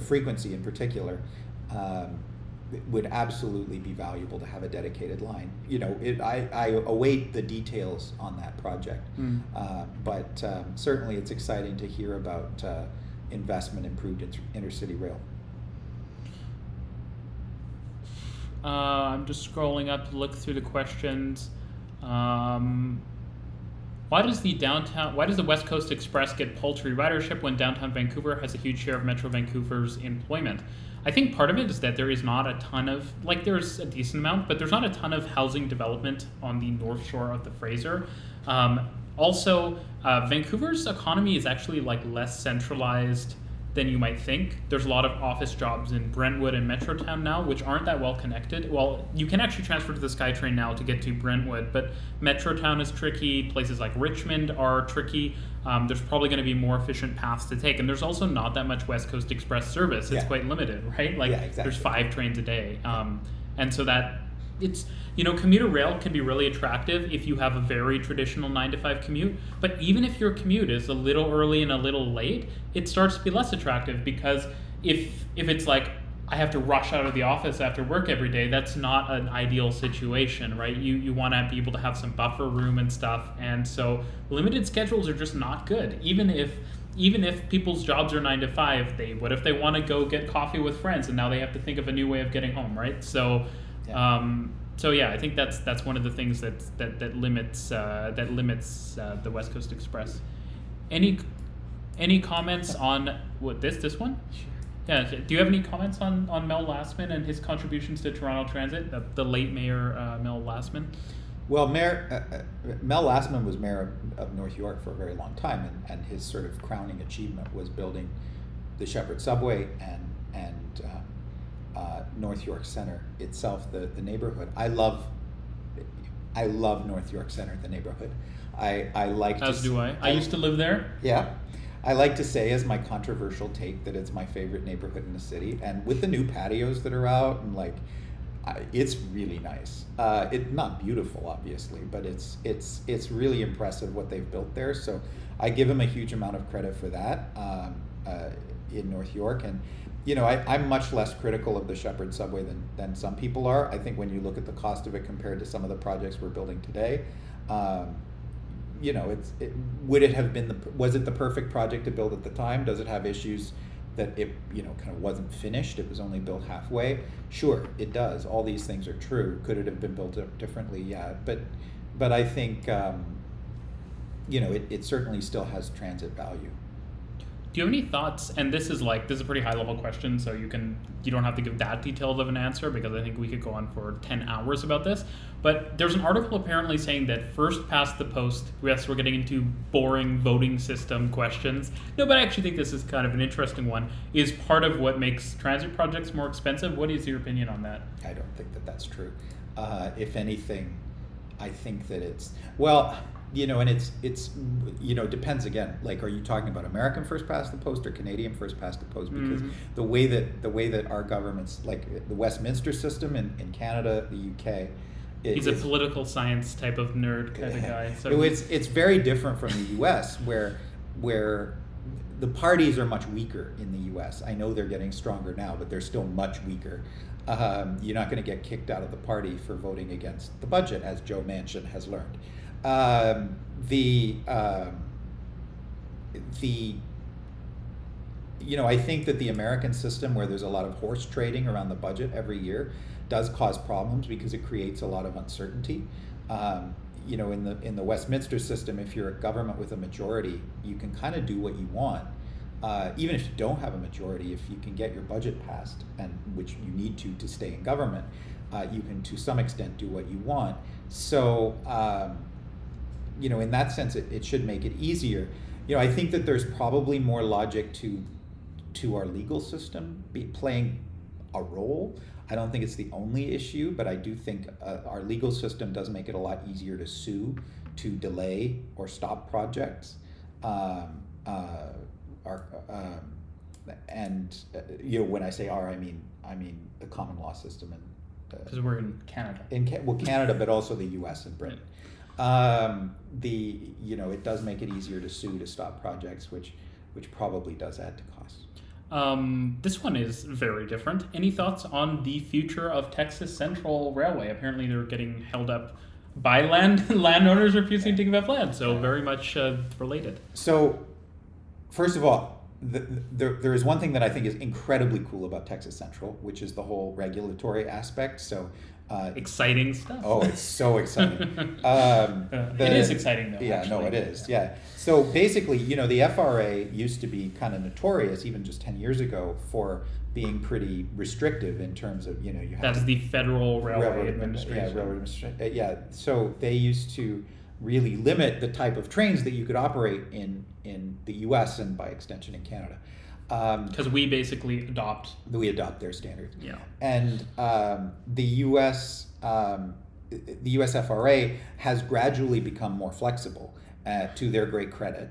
frequency in particular, it would absolutely be valuable to have a dedicated line. You know, I await the details on that project, but certainly it's exciting to hear about investment improved intercity rail. I'm just scrolling up to look through the questions. Why does the West Coast Express get paltry ridership when downtown Vancouver has a huge share of Metro Vancouver's employment? I think part of it is that there is not a ton of, there's a decent amount, but there's not a ton of housing development on the north shore of the Fraser. Also, Vancouver's economy is actually less centralized than you might think. There's a lot of office jobs in Brentwood and Metrotown now, which aren't that well connected. Well, you can actually transfer to the SkyTrain now to get to Brentwood, but Metrotown is tricky. Places like Richmond are tricky. There's probably going to be more efficient paths to take, and there's also not that much West Coast Express service. It's quite limited, right? Exactly. There's 5 trains a day, and so that it's, commuter rail can be really attractive if you have a very traditional 9 to 5 commute. But even if your commute is a little early and a little late, it starts to be less attractive, because if it's I have to rush out of the office after work every day, that's not an ideal situation, right? You want to be able to have some buffer room and stuff, and so limited schedules are just not good. Even if people's jobs are 9 to 5, what if they want to go get coffee with friends, and now they have to think of a new way of getting home, right? So. Yeah. I think that's one of the things that limits the West Coast Express. Any comments on what this one? Yeah. Do you have any comments on Mel Lastman and his contributions to Toronto Transit? The late Mayor Mel Lastman. Well, Mel Lastman was mayor of North York for a very long time, and his sort of crowning achievement was building the Shepherd Subway and North York Center itself, the neighborhood. I love North York Center, the neighborhood. I like. As do I. I used to live there. Yeah, I like to say as my controversial take that it's my favorite neighborhood in the city, and with the new patios that are out, and it's really nice. It's not beautiful, obviously, but it's really impressive what they've built there. So I give them a huge amount of credit for that in North York. And I'm much less critical of the Shepherd Subway than some people are. I think when you look at the cost of it compared to some of the projects we're building today, was it the perfect project to build at the time? Does it have issues that it kind of wasn't finished? It was only built halfway. Sure, it does. All these things are true. Could it have been built differently? Yeah, but I think it certainly still has transit value. Do you have any thoughts? And this is a pretty high level question, so you don't have to give that detailed of an answer because I think we could go on for 10 hours about this. But there's an article apparently saying that first past the post, yes, we're getting into boring voting system questions. No, but I actually think this is kind of an interesting one, is part of what makes transit projects more expensive. What is your opinion on that? I don't think that that's true. If anything, I think that it's, well, and it's depends again. Are you talking about American first past the post or Canadian first past the post? Because the way that our governments, like the Westminster system in Canada, the UK, he's a political science type of nerd kind of guy. So it's very different from the US, where the parties are much weaker in the US. I know they're getting stronger now, but they're still much weaker. You're not going to get kicked out of the party for voting against the budget, as Joe Manchin has learned. I think that the American system, where there's a lot of horse trading around the budget every year, does cause problems because it creates a lot of uncertainty. In the Westminster system, if you're a government with a majority, you can kind of do what you want. Even if you don't have a majority, if you can get your budget passed, and which you need to stay in government, you can to some extent do what you want. So, in that sense, it should make it easier. I think that there's probably more logic to our legal system playing a role. I don't think it's the only issue, but I do think our legal system does make it a lot easier to sue, to delay or stop projects. When I say our, I mean the common law system, and because we're in Canada. Canada, but also the U.S. and Britain. It does make it easier to sue to stop projects, which probably does add to costs. This one is very different. Any thoughts on the future of Texas Central Railway? Apparently, they're getting held up by landowners refusing to give up land. So very much related. So, first of all, there is one thing that I think is incredibly cool about Texas Central, which is the whole regulatory aspect. So. Exciting stuff. Oh, it's so exciting. It is exciting, though. Yeah, actually. No, it is. Yeah. So basically, the FRA used to be kind of notorious, even just 10 years ago, for being pretty restrictive in terms of, you have. That's the Federal Railway Administration. Yeah, Railroad Administration. Yeah. So they used to really limit the type of trains that you could operate in the U.S. and by extension in Canada. Because we basically adopt their standards. Yeah. And the U.S. FRA has gradually become more flexible, to their great credit.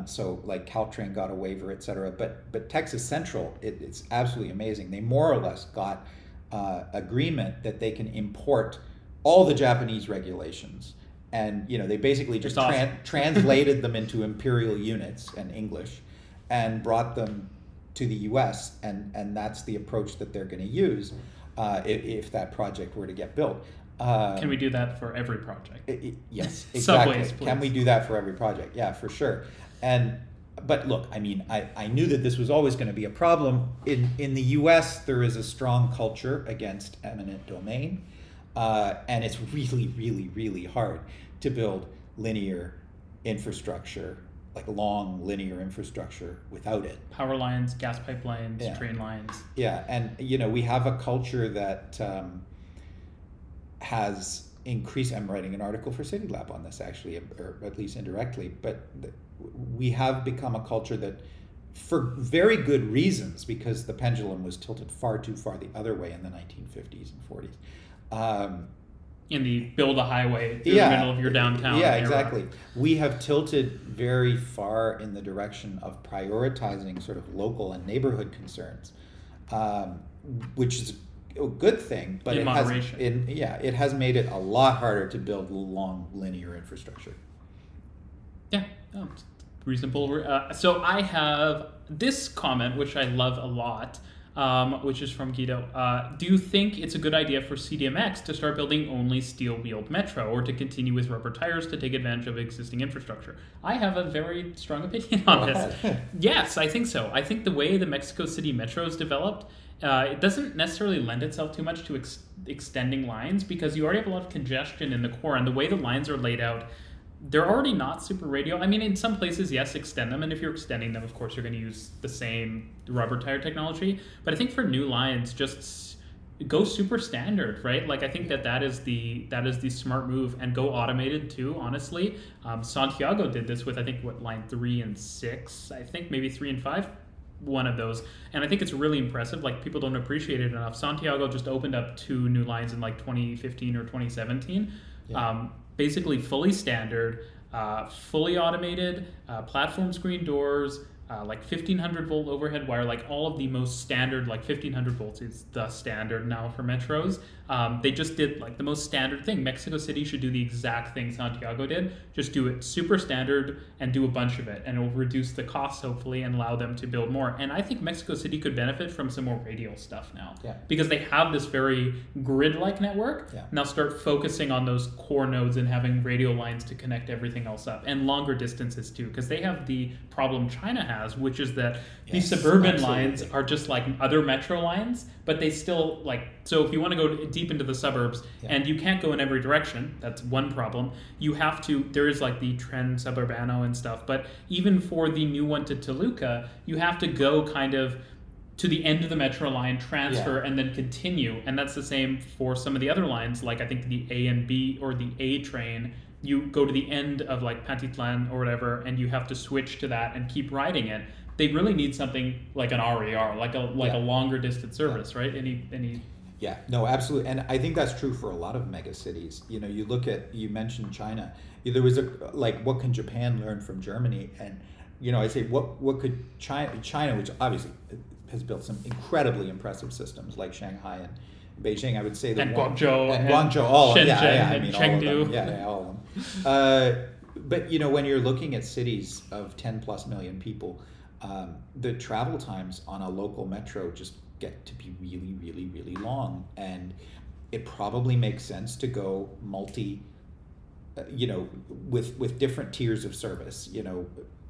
So like Caltrain got a waiver, et cetera. But Texas Central, it's absolutely amazing. They more or less got agreement that they can import all the Japanese regulations. And they basically just translated them into imperial units and English, and brought them to the U.S. and that's the approach that they're going to use if that project were to get built. Can we do that for every project? Yes, exactly. Subways, please. Can we do that for every project? Yeah, for sure. But look, I knew that this was always going to be a problem. In the U.S., there is a strong culture against eminent domain, and it's really, really, really hard to build linear infrastructure, like long linear infrastructure, without it. Power lines, gas pipelines, train lines. Yeah, and we have a culture that has increased. I'm writing an article for City Lab on this, actually, or at least indirectly. But we have become a culture that, for very good reasons, because the pendulum was tilted far too far the other way in the 1950s and 40s. In the build a highway through the middle of your downtown era. Exactly. We have tilted very far in the direction of prioritizing sort of local and neighborhood concerns, which is a good thing, but it has made it a lot harder to build long linear infrastructure. Yeah, reasonable. So I have this comment, which I love a lot. Which is from Guido. Do you think it's a good idea for CDMX to start building only steel-wheeled metro, or to continue with rubber tires to take advantage of existing infrastructure? I have a very strong opinion on this. Yes, I think so. I think the way the Mexico City metro is developed, it doesn't necessarily lend itself too much to extending lines, because you already have a lot of congestion in the core, and the way the lines are laid out they're already not super radial. I mean, in some places, yes, extend them. And if you're extending them, of course, you're going to use the same rubber tire technology. But I think for new lines, just go super standard, right? Like I think that is the smart move, and go automated too, honestly. Santiago did this with, I think, line 3 and 6, I think maybe 3 and 5. One of those, and I think it's really impressive. Like people don't appreciate it enough. Santiago just opened up 2 new lines in like 2015 or 2017. Basically fully standard, fully automated, platform screen doors, like 1500 volt overhead wire, like all of the most standard, like 1500 volts is the standard now for metros. They just did like the most standard thing. Mexico City should do the exact thing Santiago did. Just do it super standard and do a bunch of it, and it will reduce the costs hopefully and allow them to build more. And I think Mexico City could benefit from some more radial stuff now, because they have this very grid-like network. Now start focusing on those core nodes and having radial lines to connect everything else up, and longer distances too, because they have the problem China has, which is that these suburban lines are just like other metro lines, but they still like, so if you want to go deep into the suburbs and you can't go in every direction, that's one problem. You have to, there is like the Tren Suburbano and stuff, but even for the new one to Toluca, you have to go kind of to the end of the metro line, transfer, and then continue. And that's the same for some of the other lines, like I think the A and B or the A train. You go to the end of like Pantitlán or whatever, and you have to switch to that and keep riding it. They really need something like an RER, like a longer distance service, right? Any. Yeah, no, absolutely, and I think that's true for a lot of mega cities. You know, you look at, you mentioned China. There was what can Japan learn from Germany? And I say what could China, which obviously has built some incredibly impressive systems like Shanghai and Beijing, I would say that Guangzhou, all of them. Chengdu. All of them. But when you're looking at cities of 10 plus million people, the travel times on a local metro just get to be really, really, really long, and it probably makes sense to go multi, with different tiers of service.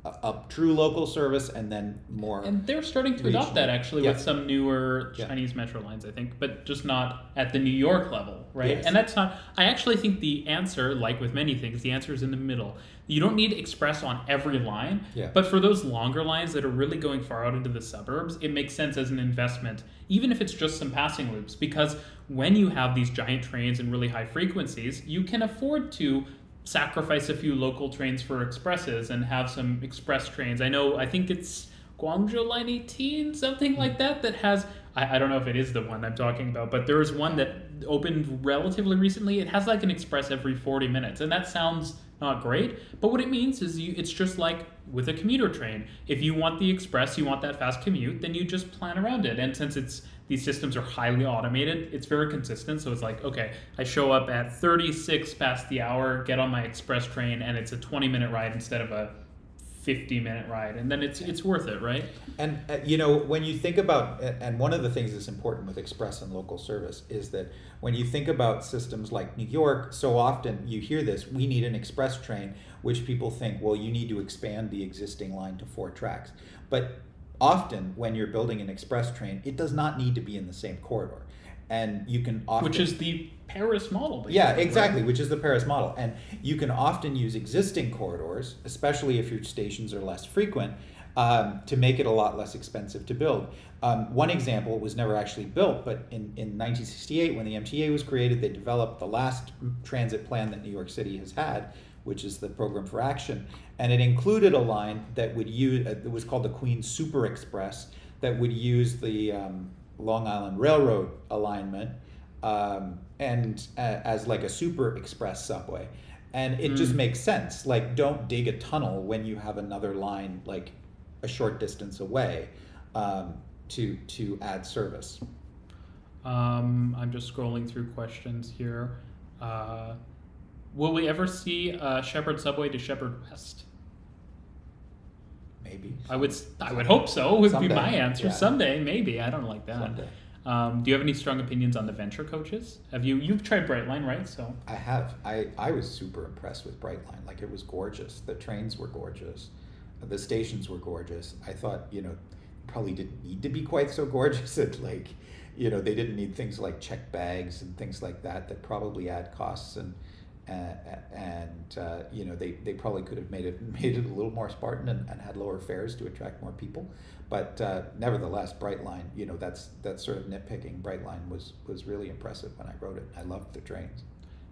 A true local service, and then more. And they're starting to adopt that actually with some newer Chinese metro lines, I think, but just not at the New York level, right? Yes. And that's not, I actually think the answer, like with many things, the answer is in the middle. You don't need express on every line, but for those longer lines that are really going far out into the suburbs, it makes sense as an investment, even if it's just some passing loops, because when you have these giant trains and really high frequencies, you can afford to sacrifice a few local trains for expresses and have some express trains. I think it's Guangzhou Line 18, something like that has, I don't know if it is the one I'm talking about, but there is one that opened relatively recently. It has like an express every 40 minutes, and that sounds not great, but what it means is it's just like with a commuter train. If you want the express, you want that fast commute, then you just plan around it. And since these systems are highly automated, it's very consistent. So it's like, okay, I show up at 36 past the hour, get on my express train, and it's a 20-minute ride instead of a 50-minute ride, and then it's worth it, right? And when you think about, and one of the things that's important with express and local service is that when you think about systems like New York, so often you hear this, we need an express train, which people think, well, you need to expand the existing line to 4 tracks. But often when you're building an express train, it does not need to be in the same corridor. And you can often, which is the Paris model, basically. Yeah, exactly, right? Which is the Paris model. And you can often use existing corridors, especially if your stations are less frequent, to make it a lot less expensive to build. One example was never actually built, but in 1968, when the MTA was created, they developed the last transit plan that New York City has had, which is the Program for Action. And it included a line that would use, it was called the Queens Super Express, that would use the Long Island Railroad alignment and as like a super express subway. And it just makes sense. Like, don't dig a tunnel when you have another line like a short distance away to add service. I'm just scrolling through questions here. Will we ever see Shepherd Subway to Shepherd West? Maybe. I would hope so, would Someday. Be my answer. Yeah. Someday, maybe. I don't like that. Someday. Do you have any strong opinions on the Venture coaches? You've tried Brightline, right? So I have. I was super impressed with Brightline. Like, it was gorgeous. The trains were gorgeous. The stations were gorgeous. I thought, probably didn't need to be quite so gorgeous. They didn't need things like check bags and things like that probably add costs and you know, they probably could have made it a little more Spartan and had lower fares to attract more people. But nevertheless, Brightline, you know, that's sort of nitpicking. Brightline was really impressive when I wrote it. I loved the trains.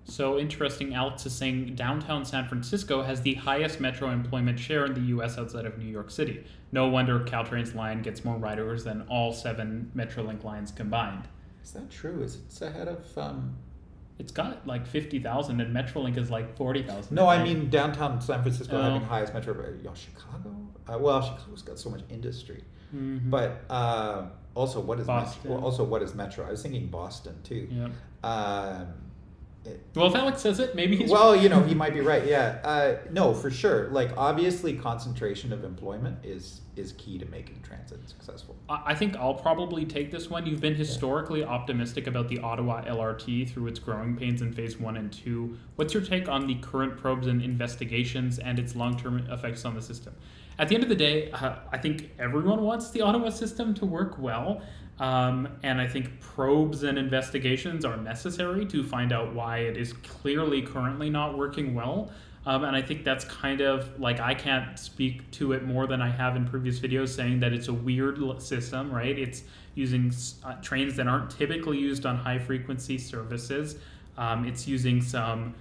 So interesting, Alex is saying downtown San Francisco has the highest metro employment share in the U.S. outside of New York City. No wonder Caltrain's line gets more riders than all 7 Metrolink lines combined. Is that true? Is it ahead of... It's got like 50,000 and Metrolink is like 40,000. No, I mean downtown San Francisco having highest metro... Chicago? Well, Chicago's got so much industry. Mm-hmm. But also, what is what is metro? I was thinking Boston, too. Yeah. Well, if Alex says it, maybe he's well, you know, he might be right. Yeah, no, for sure. Like, obviously, concentration of employment is key to making transit successful. I think I'll probably take this one. You've been historically optimistic about the Ottawa LRT through its growing pains in phase 1 and 2. What's your take on the current probes and investigations and its long-term effects on the system? At the end of the day, I think everyone wants the Ottawa system to work well. And I think probes and investigations are necessary to find out why it is clearly currently not working well. And I think that's kind of like, I can't speak to it more than I have in previous videos, saying that it's a weird system, right? It's using trains that aren't typically used on high frequency services. It's using some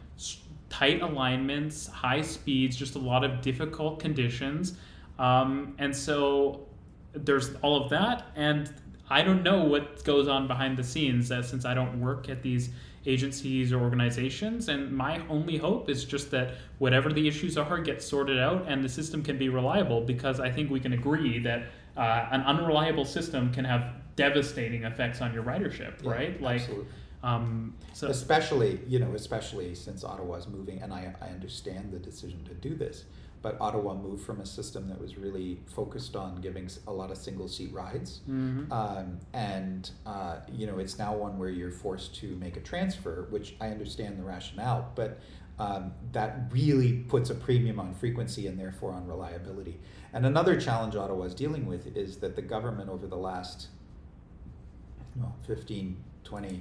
tight alignments, high speeds, just a lot of difficult conditions. And so there's all of that. And I don't know what goes on behind the scenes since I don't work at these agencies or organizations. And my only hope is just that whatever the issues are gets sorted out and the system can be reliable, because I think we can agree that an unreliable system can have devastating effects on your ridership, right? Like, absolutely. So especially since Ottawa's moving, and I understand the decision to do this, but Ottawa moved from a system that was really focused on giving a lot of single-seat rides, and you know, it's now one where you're forced to make a transfer, which I understand the rationale, but that really puts a premium on frequency and therefore on reliability. And another challenge Ottawa is dealing with is that the government over the last 15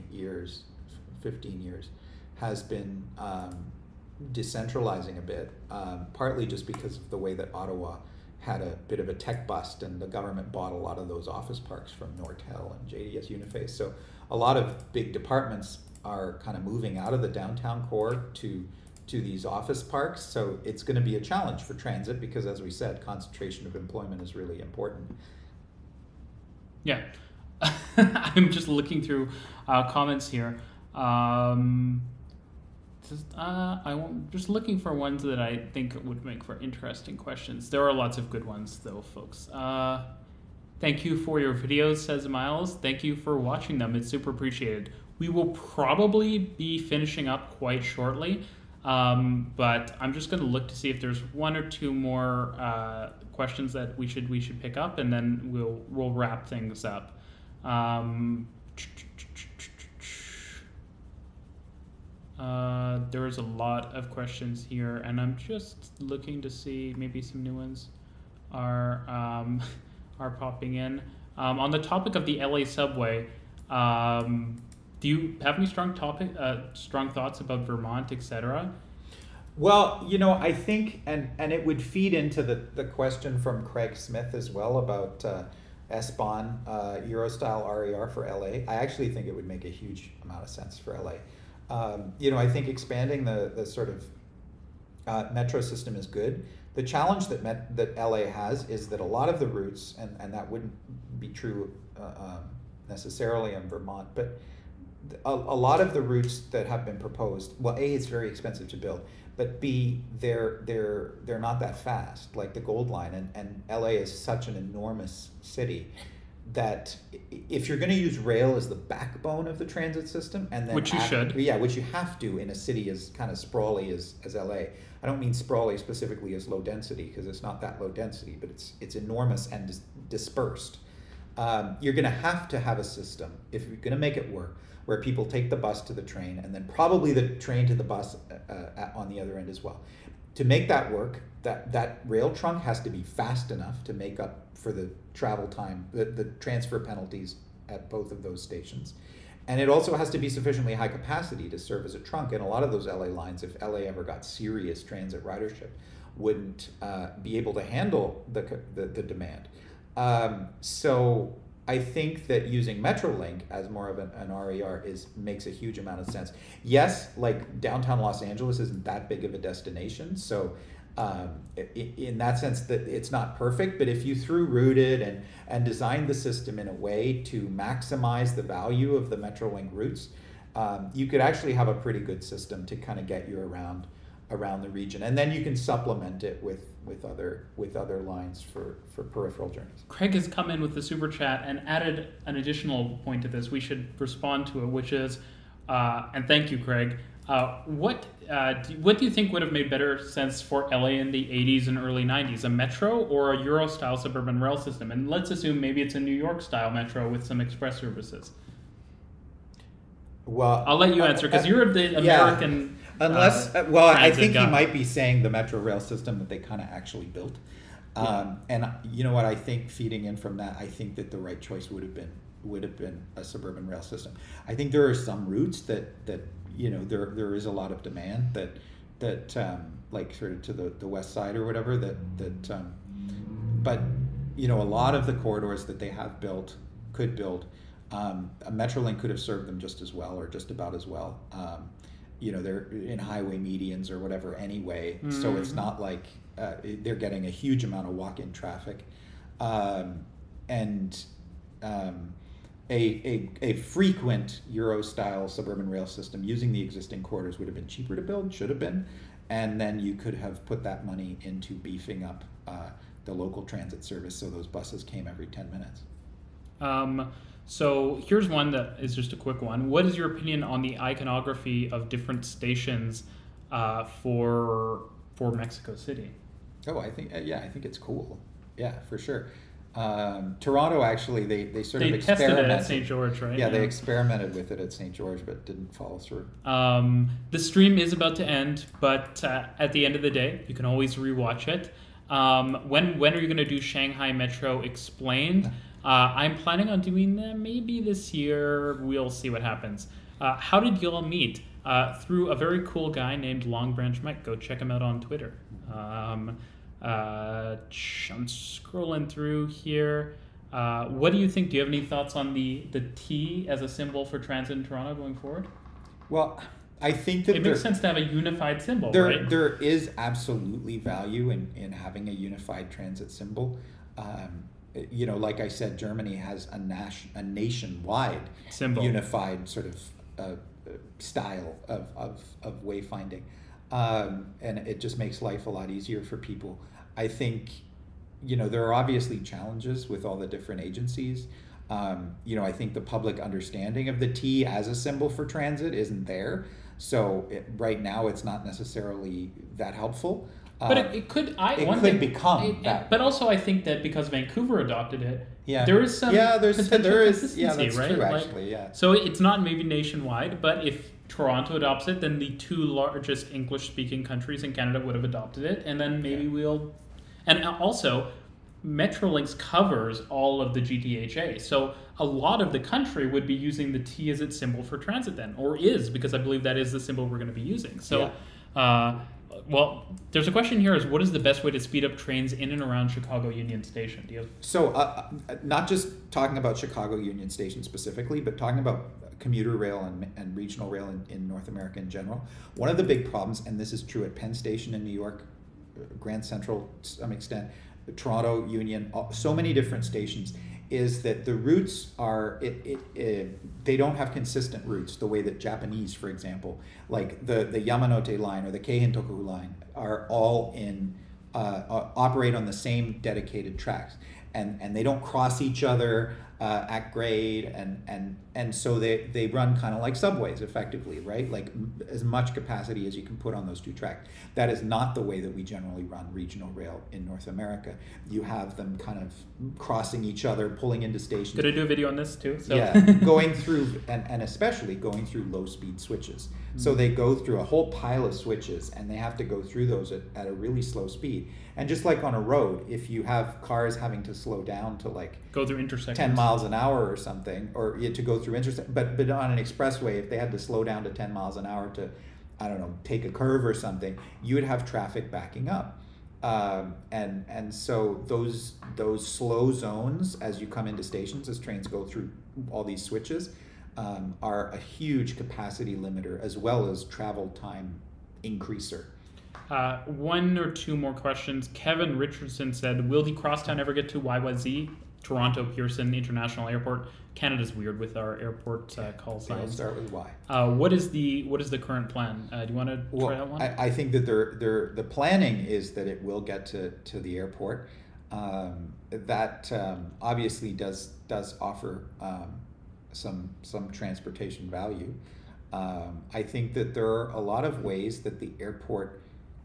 years has been decentralizing a bit, partly just because of the way that Ottawa had a bit of a tech bust and the government bought a lot of those office parks from Nortel and JDS Uniface. So a lot of big departments are kind of moving out of the downtown core to these office parks. So it's going to be a challenge for transit because, as we said, concentration of employment is really important. Yeah. I'm just looking through comments here. I'm just looking for ones that I think would make for interesting questions. There are lots of good ones, though, folks. Thank you for your videos, says Miles. Thank you for watching them. It's super appreciated. We will probably be finishing up quite shortly, but I'm just going to look to see if there's one or two more questions that we should pick up, and then we'll wrap things up. There's a lot of questions here, and I'm just looking to see maybe some new ones are popping in. On the topic of the LA subway, do you have any strong thoughts about Vermont, etc.? Well, you know, I think, and it would feed into the question from Craig Smith as well about S-Bahn, Eurostyle RER for LA. I actually think it would make a huge amount of sense for LA. You know, I think expanding the sort of metro system is good. The challenge that LA has is that a lot of the routes, and that wouldn't be true necessarily in Vermont, but a lot of the routes that have been proposed, well, A, it's very expensive to build, but B, they're not that fast, like the Gold Line, and LA is such an enormous city that if you're going to use rail as the backbone of the transit system, and then which you should, which you have to in a city as kind of sprawly as LA. I don't mean sprawly specifically as low density, because it's not that low density, but it's enormous and dispersed. You're going to have a system, if you're going to make it work, where people take the bus to the train, and then probably the train to the bus on the other end as well. To make that work, that rail trunk has to be fast enough to make up for the travel time, the transfer penalties at both of those stations. And it also has to be sufficiently high capacity to serve as a trunk. And a lot of those LA lines, if LA ever got serious transit ridership, wouldn't be able to handle the demand. So I think that using Metrolink as more of an RER makes a huge amount of sense. Yes, like downtown Los Angeles isn't that big of a destination, so in that sense that it's not perfect, but if you through routed and designed the system in a way to maximize the value of the Metrolink routes, you could actually have a pretty good system to kind of get you around the region, and then you can supplement it with other lines for peripheral journeys. Craig has come in with the super chat and added an additional point to this. We should respond to it, which is, and thank you, Craig. What do you think would have made better sense for LA in the 80s and early 90s, a metro or a Euro-style suburban rail system? And let's assume maybe it's a New York-style metro with some express services. Well, I'll let you answer because you're the American. Unless, I think he might be saying the metro rail system that they kind of actually built. And you know what, I think feeding in from that, I think that the right choice would have been a suburban rail system. I think there are some routes that you know there is a lot of demand that like sort of to the west side or whatever but you know a lot of the corridors that they have could build. A Metrolink could have served them just as well or just about as well. You know, they're in highway medians or whatever anyway, so it's not like they're getting a huge amount of walk-in traffic. And a frequent Euro-style suburban rail system using the existing corridors would have been cheaper to build, should have been, and then you could have put that money into beefing up the local transit service so those buses came every 10 minutes. So here's one that is just a quick one. What is your opinion on the iconography of different stations for Mexico City? Oh, I think it's cool. Yeah, for sure. Toronto actually they sort of experimented. Tested it at St. George, right? Yeah, they experimented with it at St. George, but didn't follow through. The stream is about to end, but at the end of the day, you can always rewatch it. When are you going to do Shanghai Metro Explained? I'm planning on doing that maybe this year. We'll see what happens. How did you all meet? Through a very cool guy named Long Branch Mike. Go check him out on Twitter. I'm scrolling through here. What do you think? Do you have any thoughts on the T as a symbol for transit in Toronto going forward? Well, I think that it makes sense to have a unified symbol, right? There is absolutely value in having a unified transit symbol. You know, like I said, Germany has a nationwide symbol, unified sort of style of wayfinding, and it just makes life a lot easier for people. I think, you know, there are obviously challenges with all the different agencies. You know, I think the public understanding of the T as a symbol for transit isn't there, so right now it's not necessarily that helpful. But it could become that. But also, I think that because Vancouver adopted it, yeah, there is some consistency, that's right? true, actually, yeah. So it's not maybe nationwide, but if Toronto adopts it, then the two largest English-speaking countries in Canada would have adopted it, and then maybe we'll. And also, Metrolinx covers all of the GTHA, so a lot of the country would be using the T as its symbol for transit then, or is, because I believe that is the symbol we're going to be using. So. Yeah. Well, there's a question here: is what is the best way to speed up trains in and around Chicago Union Station? Do you have... So, not just talking about Chicago Union Station specifically, but talking about commuter rail and regional rail in North America in general. One of the big problems, and this is true at Penn Station in New York, Grand Central to some extent, Toronto Union, so many different stations, is that the routes are they don't have consistent routes the way that Japanese, for example, like the Yamanote line or the Keihin-Toku line, are all operate on the same dedicated tracks, and they don't cross each other at grade, and so they run kind of like subways effectively, right? Like as much capacity as you can put on those two tracks. That is not the way that we generally run regional rail in North America. You have them kind of crossing each other, pulling into stations. Could I do a video on this too? So. Yeah, going through, and especially going through low speed switches. Mm-hmm. So they go through a whole pile of switches, and they have to go through those at a really slow speed. And just like on a road, if you have cars having to slow down to like go through intersections, 10 miles miles an hour or something, or to go through interstate, but on an expressway, if they had to slow down to 10 miles an hour to, I don't know, take a curve or something, you would have traffic backing up. And so those slow zones as you come into stations, as trains go through all these switches, are a huge capacity limiter as well as travel time increaser. One or two more questions. Kevin Richardson said, will the Crosstown ever get to YYZ, Toronto Pearson International Airport? Canada's weird with our airport call signs. I'll start with Y. What is the current plan? Do you want to try that one? I think that the planning is that it will get to the airport. That obviously does offer some transportation value. I think that there are a lot of ways that the airport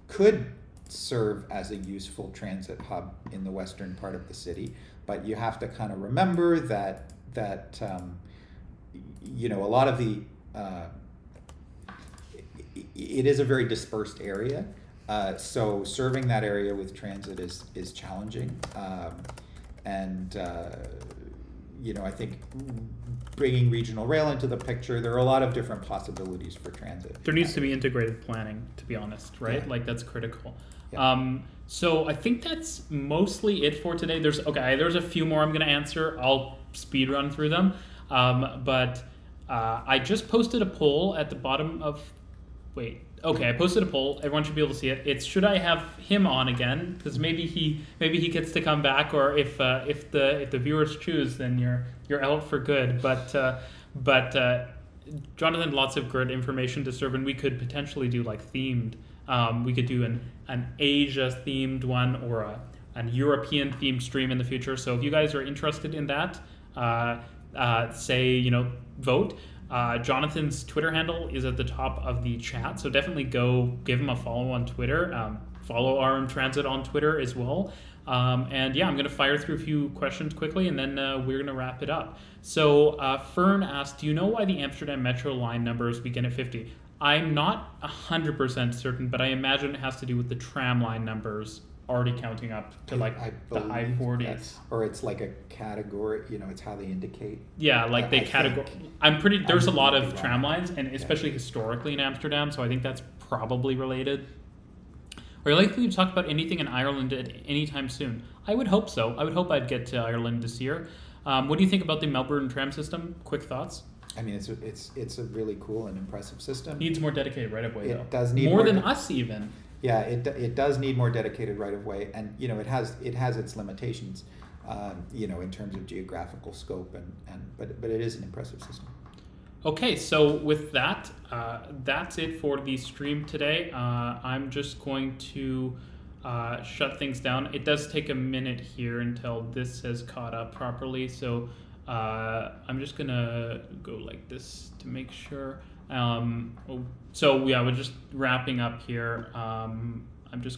could serve as a useful transit hub in the western part of the city, but you have to kind of remember that you know, a lot of the it is a very dispersed area, so serving that area with transit is challenging, and you know, I think bringing regional rail into the picture, there are a lot of different possibilities for transit. There needs to be integrated planning, to be honest, right? Yeah. Like, that's critical. Yeah. So I think that's mostly it for today. There's a few more I'm going to answer. I'll speed run through them. But I just posted a poll at the bottom of... I posted a poll. Everyone should be able to see it. It's, should I have him on again? Because maybe he gets to come back, or if the viewers choose, then you're out for good. But Jonathan, lots of good information to serve, and we could potentially do like themed. We could do an Asia themed one, or an European themed stream in the future. So if you guys are interested in that, vote. Jonathan's Twitter handle is at the top of the chat, so definitely go give him a follow on Twitter. Follow RM Transit on Twitter as well. And yeah, I'm going to fire through a few questions quickly, and then we're going to wrap it up. So Fern asked, do you know why the Amsterdam Metro line numbers begin at 50? I'm not 100% certain, but I imagine it has to do with the tram line numbers already counting up to like the high 40s. Or it's like a category, you know, it's how they indicate. Yeah, like they categorize. There's a lot of tram lines, and especially historically in Amsterdam, so I think that's probably related. Are you likely to talk about anything in Ireland at any time soon? I would hope so. I would hope I'd get to Ireland this year. What do you think about the Melbourne tram system? Quick thoughts? I mean, it's a really cool and impressive system. Needs more dedicated right-of-way, though. It does need more than us, even. Yeah, it does need more dedicated right-of-way, and you know, it has its limitations, you know, in terms of geographical scope, but it is an impressive system. Okay, so with that, that's it for the stream today. I'm just going to shut things down. It does take a minute here until this has caught up properly, so I'm just gonna go like this to make sure. So yeah, we're just wrapping up here. I'm just